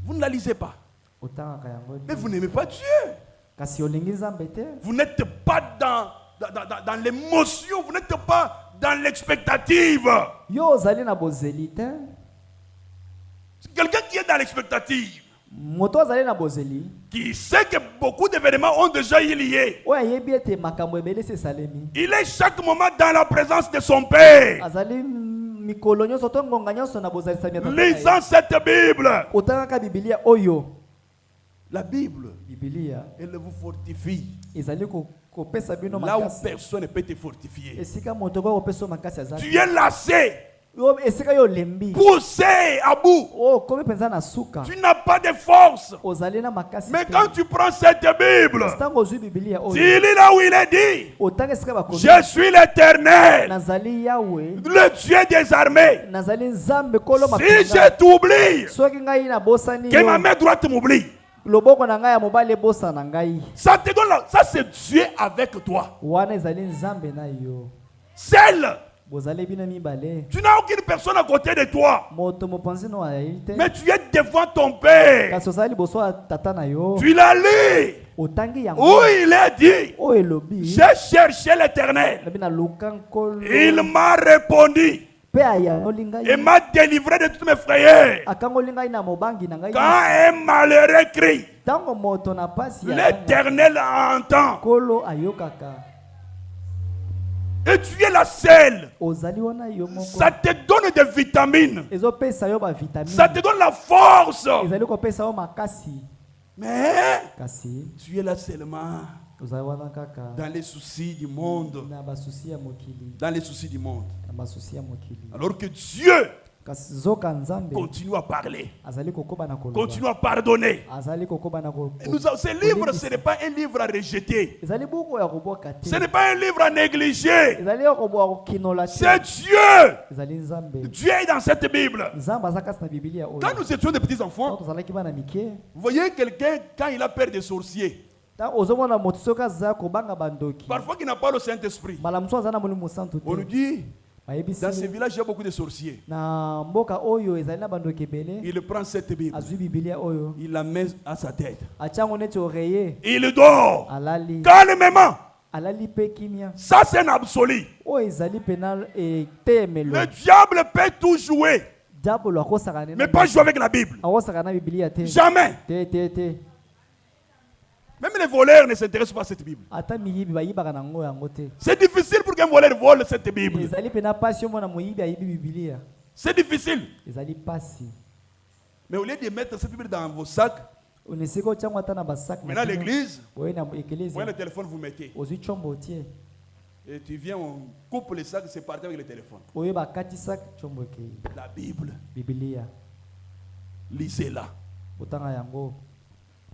Vous ne la lisez pas. otangaka yango Mais te vous n'aimez pas Dieu. kasi olingi nzambe te Vous n'êtes pas dans l'émotion, vous n'êtes pas dans l'expectative. yo ozali na bozeli te Quelqu'un qui est dans l'expectative, moto azali na bozeli qui sait que beaucoup d'événements ont déjà eu lieu. oyo ayebi ete makambo ebele esi esalemi Il est chaque moment dans la présence de son Père. azali mikolo nyonso to ngonga nyonso na bozalisami ya tata na ye. Lisant cette Bible, otangaka bibilia oyo la Bible, bibilia elle vous fortifie. ezali kopesa bino Là où makasi personne ne peut te fortifier. esika moto okoki kopesa yo makasi aza Tu es lassé, esika yo olembi poussé à bout. okomi mpenza na suka Tu n'as pas de force. ozali na makasi Mais te. quand tu prends cette Bible, ntango ozwi bibilia tu oyo lis là où il est dit, otanga esika bakomi je suis l'Éternel, nazali yawe le Dieu des armées. nazali nzambe kolo Si mampinga je t'oublie, soki ngai nabosani que ma yo main droite m'oublie. loboko na ngai ya mobali ebosa na ngai Ça te donne ça c'est Dieu avec toi. wana ezali nzambe na yo Seul. bozali bino mibale Tu n'as aucune personne à côté de toi. moto mopanzi no ayeli te Mais tu es devant ton Père. kasi ozali liboso ya tata na yo Tu l'as lu. otangi Où yango il est dit, oyo elobi j'ai cherché l'Éternel. lobi na luka nkolo Il m'a répondu mpe ayangoli ngai et m'a délivré de toutes mes frayeurs. akangoli ngai na mobangi na ngai Quand un malheureux crie, ntango moto na pasi ya l'Éternel entend. nkolo ayokaka Et tu es la seule. ozali wana yo moko Ça te donne des vitamines. ezopesa yo Ça bavitamine te donne la force. ezali kopesa yo makasi Mais kasi tu es là seulement ozali wana kaka dans les soucis du monde. na basusi ya mokili Dans les soucis du monde. na basusi ya mokili Alors que Dieu, kasi zoka nzambe continue à parler, azali kokoba na koloba continue à pardonner. azali kokoba na Ce livre, ce n'est pas un livre à rejeter. ezali buku ya koboka te Ce n'est pas un livre à négliger. ezali ya koboka kokinola te C'est Dieu. ezali nzambe Dieu est dans cette Bible. nzambe aza kasi na bibilia oyo Quand nous étions des petits Tango enfants, tozalaki bana mike vous voyez quelqu'un, quand il a peur des sorciers, ntango ozomona moto soki aza kobanga bandoki parfois qu'il n'a pas le Saint-Esprit, mbala mosusu aza na molimo santu on nous te dit, bayebisi dans ce village, il y a beaucoup de sorciers. na mboka oyo ezali na bandoki ebele Il prend cette Bible, azwi bibilia oyo il la met à sa tête. atiango neti oreye Il dort alali calmement. alali mpe kimia Ça, c'est un absolu. oyo ezali pena etemelo Le diable peut tout jouer, diabolo akosaka mais pas jouer avec la Bible. akosaka na bibilia te Jamais. te Même les voleurs ne s'intéressent pas à cette Bible. ata miyibi bayibaka nango yango te C'est difficile pour qu'un voleur vole cette Bible. ezali pena pasi omona moyibi ayibi bibilia C'est difficile. ezali pasi Mais au lieu de mettre cette Bible dans vos sacs, onesika otiango ata na basak maintenant l'église, oye na vous voyez ekelezia le téléphone, vous mettez. ozwi tshombo otie Et tu viens, on coupe les sacs, c'est parti avec le téléphone. oyo bakati sak tshombo ekei La Bible, bibilia lisez-la. otanga yango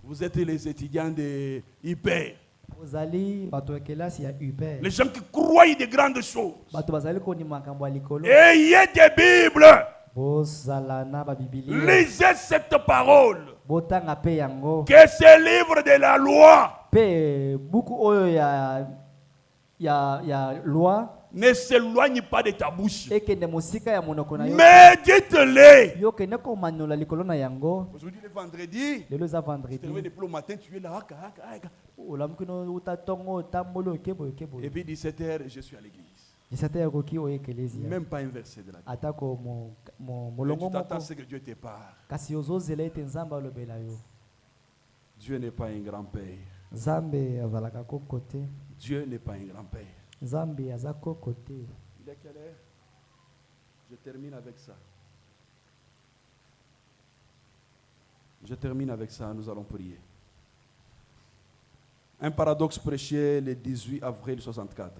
Vous êtes les étudiants de hyper. ozali bato ya kelasi ya uper Les gens qui croient de grandes choses. bato bazali kondima makambo ya likolo Ayez des Bibles. bozala na babibilia Lisez cette parole. botanga mpe yango Que ce livre de la loi mpe buku oyo ya loi ne s'éloigne pas de ta bouche. ekende mosika ya monoko na yo Médite-les. yo kende komanola likolo na yango Aujourd'hui, le vendredi, lelo eza tu te réveilles vendredi depuis le matin, tu es là. olamuki no uta tongo otamboli okeboye Et okeboye puis 17h, je suis à l'église. disata yakoki oyo ekelezia Même pas un verset de la Bible. atako Mais molongo tu t'attends moko à ce que Dieu te parle. kasi ozozela ete nzambe alobela yo Dieu n'est pas un grand-père. nzambe azalaka koko te Dieu n'est pas un grand-père. nzambe aza koko te Il est quelle heure? Je termine avec ça. Je termine avec ça, nous allons prier. Un paradoxe prêché le 18 avril 64.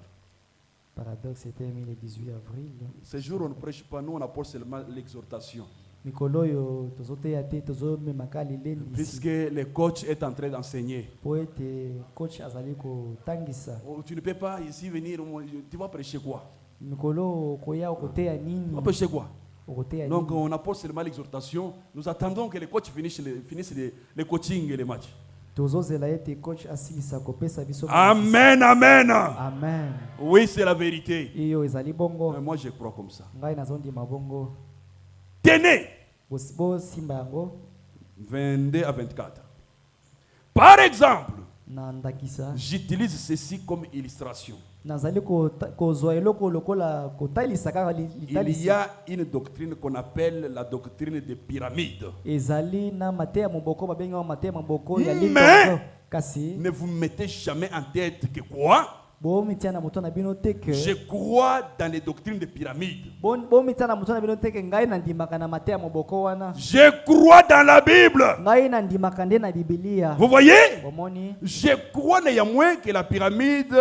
paradoxe etemi le 18 avril Ce jour, on ne prêche pas, nous on apporte seulement l'exhortation. mikolo oyo tozoteya te tozomemaka lilendisi Puisque le coach est en train d'enseigner. po ete coach azali kotangisa Oh, tu ne peux pas ici venir, tu vas prêcher quoi? mikolo okoya okoteya Tu nini vas prêcher quoi? okoteya Donc nini on apporte seulement l'exhortation. Nous attendons que les coachs finissent les coachings et les matchs. tozozela ete coach asilisa kopesa biso Amen, amen. amen Oui, c'est la vérité. iyo ezali bongo Moi, je crois comme ça. ngai nazondima bongo Tenez, bosimba yango 22 à 24. Par exemple, na ndakisa j'utilise ceci comme illustration. nazali kozwa eloko lokola kotalisa kaka Il y litalisi a une doctrine qu'on appelle la doctrine des pyramides. ezali na mateya moboko babengi yango mateya moboko ya Mais- lindo kasi Ne vous mettez jamais en tête que quoi? bomitia na moto na bino te ke Je crois dans les doctrines des pyramides. bomitia na moto na bino te ke ngai nandimaka na mateya moboko wana Je crois dans la Bible. ngai nandimaka nde na bibilia Vous voyez? bomoni Je crois néanmoins que la pyramide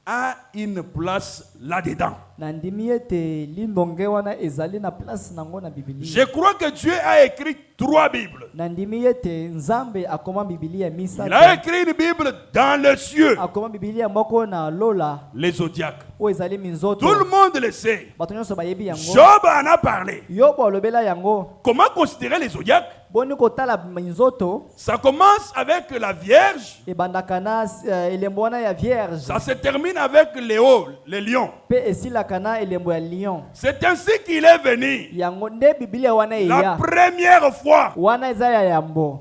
a une place là-dedans. nandimi ete lindonge wana ezali na place nango na bibilia Je crois que Dieu a écrit 3 Bibles. nandimi ete nzambe akoma bibilia Il a misato écrit une Bible dans les cieux, akoma bibilia moko na lola les zodiacs. oyo ezali minzoto Tout le monde le sait. bato nyonso bayebi yango Job en a parlé. yobo alobela yango Comment considérer les zodiacs? boni kotala minzoto Ça commence avec la Vierge, ebandaka na elembo wana ya vierge ça se termine avec Léo, les lions. mpe esilaka na elembo ya lion C'est ainsi qu'il est venu. yango nde bibilia wana La eya première fois. wana eza ya yambo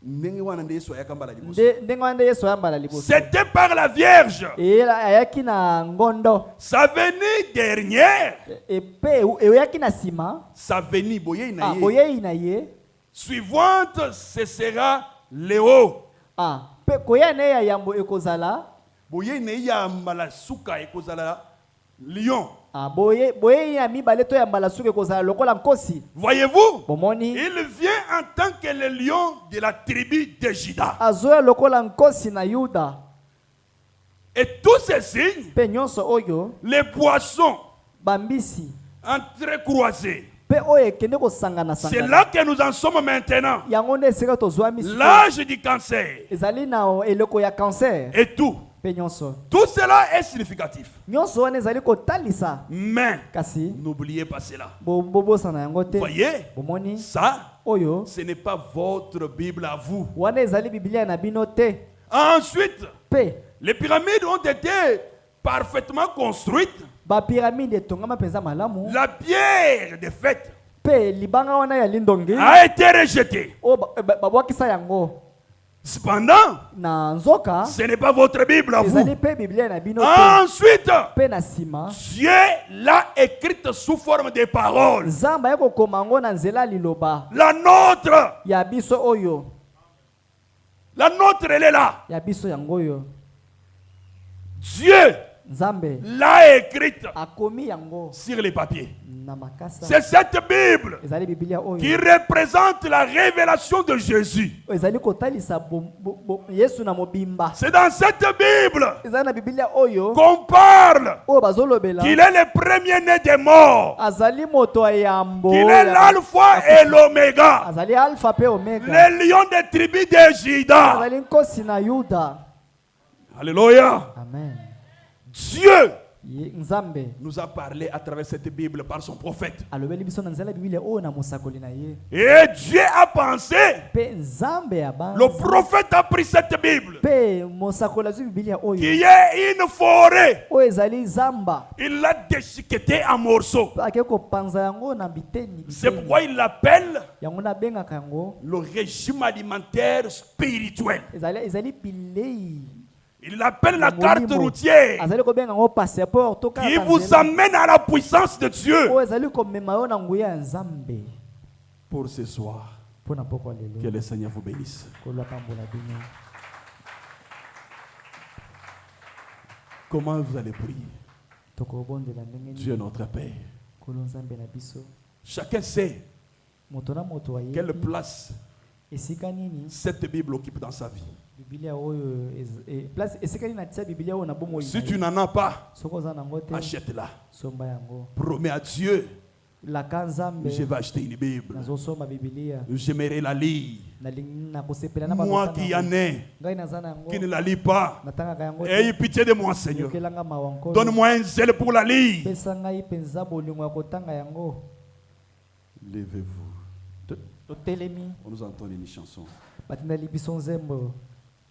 ndenge wana nde yesu ayambala liboso C'était par la Vierge. ayaki na ngondo Sa venue dernière, mpe eyaki na nsima sa venue boyei boyei na ye suivante, ce sera Léo. mpe koya na ye ya yambo ekozala Boyei ya mbala suka ekozala lion. boyei ya mibale to ya mbala suka ekozala lokola nkosi Voyez-vous? bomoni Il vient en tant que le lion de la tribu de Juda. azoya lokola nkosi na yuda Et tous ces signes, mpe nyonso oyo les poissons bambisi entrecroisés, mpe C'est là que nous en sommes maintenant. L'âge du cancer et tout. Tout cela est significatif. Mais n'oubliez pas cela. Voyez, ça, ce n'est pas votre Bible à vous. Ensuite, les pyramides ont été parfaitement construites. La pierre de fête a été rejetée. Cependant, ce n'est pas votre Bible à vous. Ensuite, Dieu l'a écrite sous forme de paroles. La nôtre, elle est là. Dieu l'a écrite sur les papiers. C'est cette Bible qui représente la révélation de Jésus. C'est dans cette Bible qu'on parle qu'il est le premier-né des morts, qu'il est l'alpha et l'oméga, le lion des tribus de Juda. Alléluia. Amen. Dieu nous a parlé à travers cette Bible par son prophète. Et Dieu a pensé, le prophète a pris cette Bible, qui est une forêt, il l'a déchiquetée en morceaux. C'est pourquoi il l'appelle le régime alimentaire spirituel. Il l'appelle la carte routière qui vous amène à la puissance de Dieu. Pour ce soir, que le Seigneur vous bénisse. Comment vous allez prier? Dieu notre Père. Chacun sait quelle place cette Bible occupe dans sa vie. Si tu n'en as pas, achète-la. Promets à Dieu, je vais acheter une Bible. J'aimerais la lire. Moi qui en ai, qui ne la lis pas, ayez pitié de moi, Seigneur. Donne-moi un zèle pour la lire. Levez-vous. On nous entend une chanson.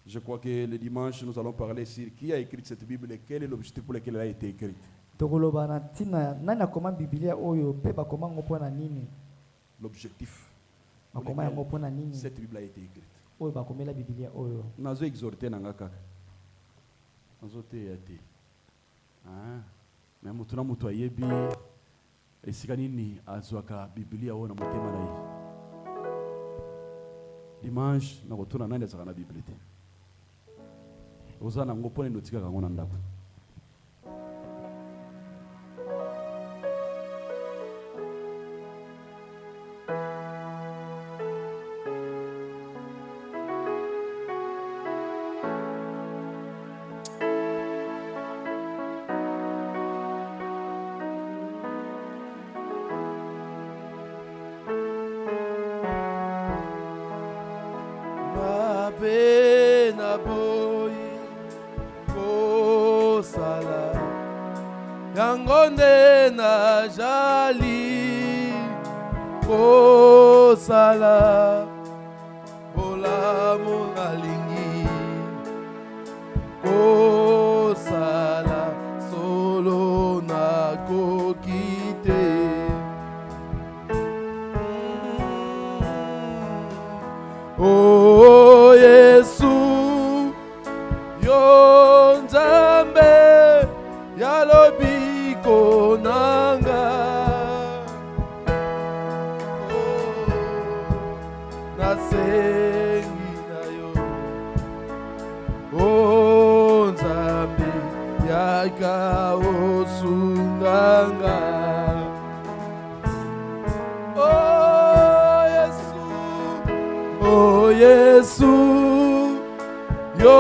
Je crois que le dimanche, nous allons parler sur qui a écrit cette Bible et quel est l'objectif pour lequel elle a été écrite. L'objectif pour lequel cette Bible a été écrite. Nous avons exhorté Nangaka. Nous avons été. Mais nous avons été. Et si nous avons Bible, dimanche, nous avons été la Bible. Ozana ngopone notika kangona ndako. Yangonde na jali kosala bolamu ngalingi kosala solo na kokite oh Yesu yo Nzambe yalobi konanga nasengi na yo oh Nzambe yaka osunganga oh Yesu yo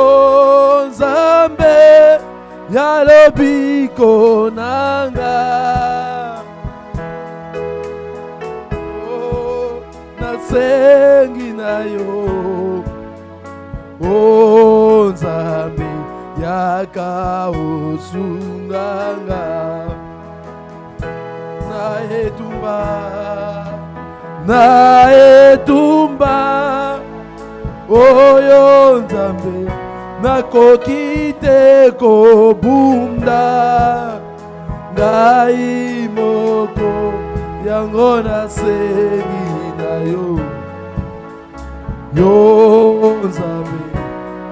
Nzambe yalobi konanga nasengi na yo, o Nzambe yaka osunganga. Na etumba oyo Nzambe nakoki te kobunda, ngai moko yango nasengi na yo, yo Nzambe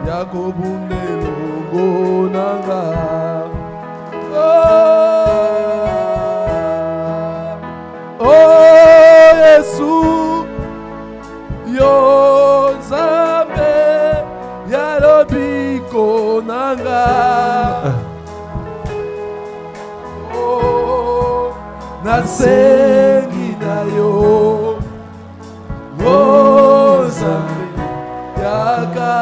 yakobunda elongo nanga. Yesu, yo Nzambe yalobiko nanga. Nasengi na yo, oh Nzambe yaka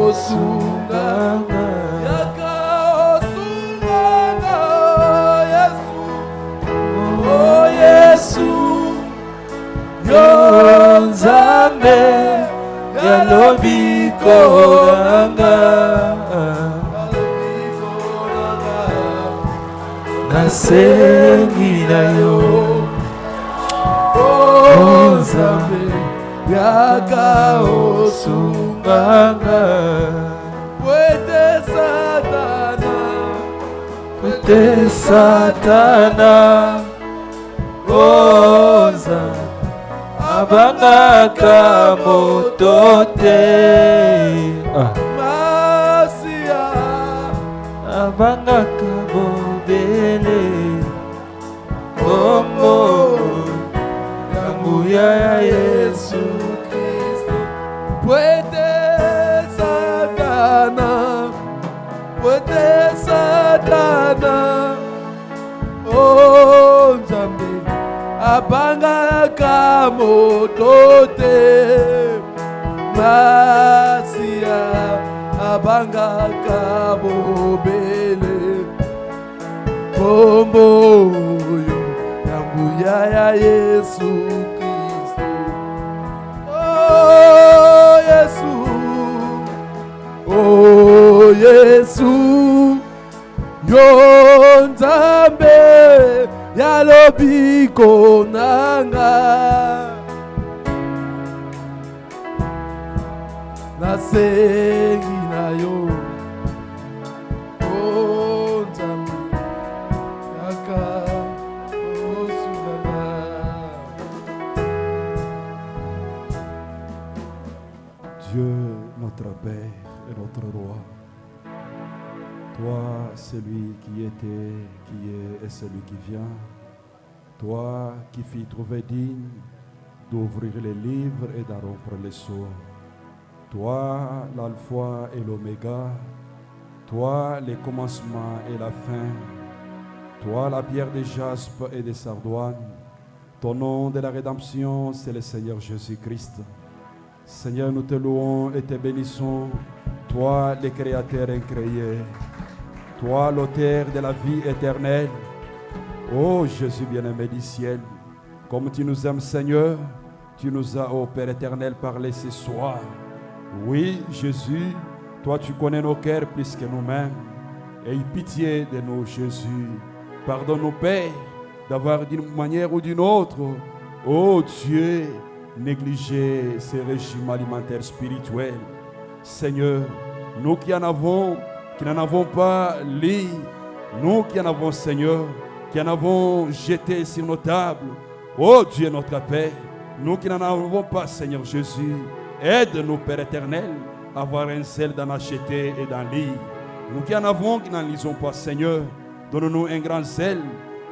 osunganga, yaka osunganga. Yesu, oh Yesu, yo Nzambe yalobiko nanga, nasengi na yo, oh Nzambe yaka osunganga. Pwete Satana, oh Nzambe abangaka moto te, Masia abangaka bobele, Kombo yanguya ya Yesu Kristo. Pwete Satana, oh Nzambe abangaka moto te, Masia abangaka bobele, Kombo yanguya ya Yesu Kristo. Oh Yesu, oh Yesu, yo Nzambe yalobiko nanga, nasengi na yo, oh Nzambe yaka osunganga. Dieu, notre Père et notre Roi, toi, celui qui était, qui est et celui qui vient, toi qui fis trouver digne d'ouvrir les livres et d'en rompre les sceaux, toi l'alpha et l'oméga, toi les commencements et la fin, toi la pierre de jaspe et de sardoine, ton nom de la rédemption, c'est le Seigneur Jésus-Christ. Seigneur, nous te louons et te bénissons, toi le Créateur incréé, toi l'auteur de la vie éternelle. Oh Jésus bien-aimé du ciel, comme tu nous aimes Seigneur, tu nous as, ô Père éternel, parlé ce soir. Oui Jésus, toi tu connais nos cœurs plus que nous-mêmes. Aie pitié de nous Jésus. Pardonne-nous Père d'avoir d'une manière ou d'une autre, oh Dieu, négligé ces régimes alimentaires spirituels. Seigneur, nous qui n'en avons pas lu, nous qui en avons Seigneur, qui en avons jeté sur nos tables, oh Dieu notre Père, nous qui n'en avons pas Seigneur Jésus, aide-nous Père éternel à avoir un zèle d'en acheter et d'en lire. Nous qui en avons, qui n'en lisons pas Seigneur, donne-nous un grand zèle,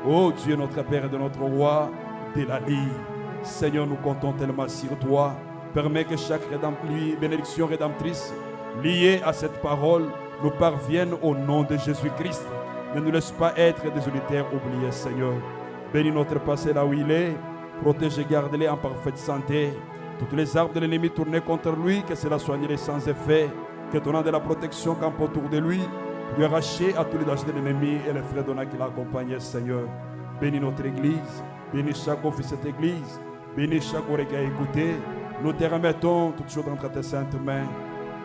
oh Dieu notre Père et de notre Roi, de la lire. Seigneur, nous comptons tellement sur toi. Permets que chaque bénédiction rédemptrice liée à cette parole nous parvienne au nom de Jésus-Christ. Ne nous laisse pas être des solitaires oubliés, Seigneur. Bénis notre passé là où il est. Protège et garde-les en parfaite santé. Toutes les armes de l'ennemi tournées contre lui, que cela soigne-les sans effet. Que ton nom de la protection campe autour de lui. Lui arracher à tous les dangers de l'ennemi et les frères d'honneur qui l'accompagnent, Seigneur. Bénis notre Église. Bénis chaque office de cette Église. Bénis chaque oreille qui a écouté. Nous te remettons toutes choses entre tes saintes mains.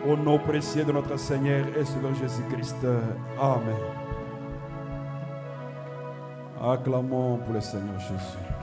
Au nom précieux de notre Seigneur et Sauveur Jésus-Christ. Amen. Acclamons pour le Seigneur Jésus.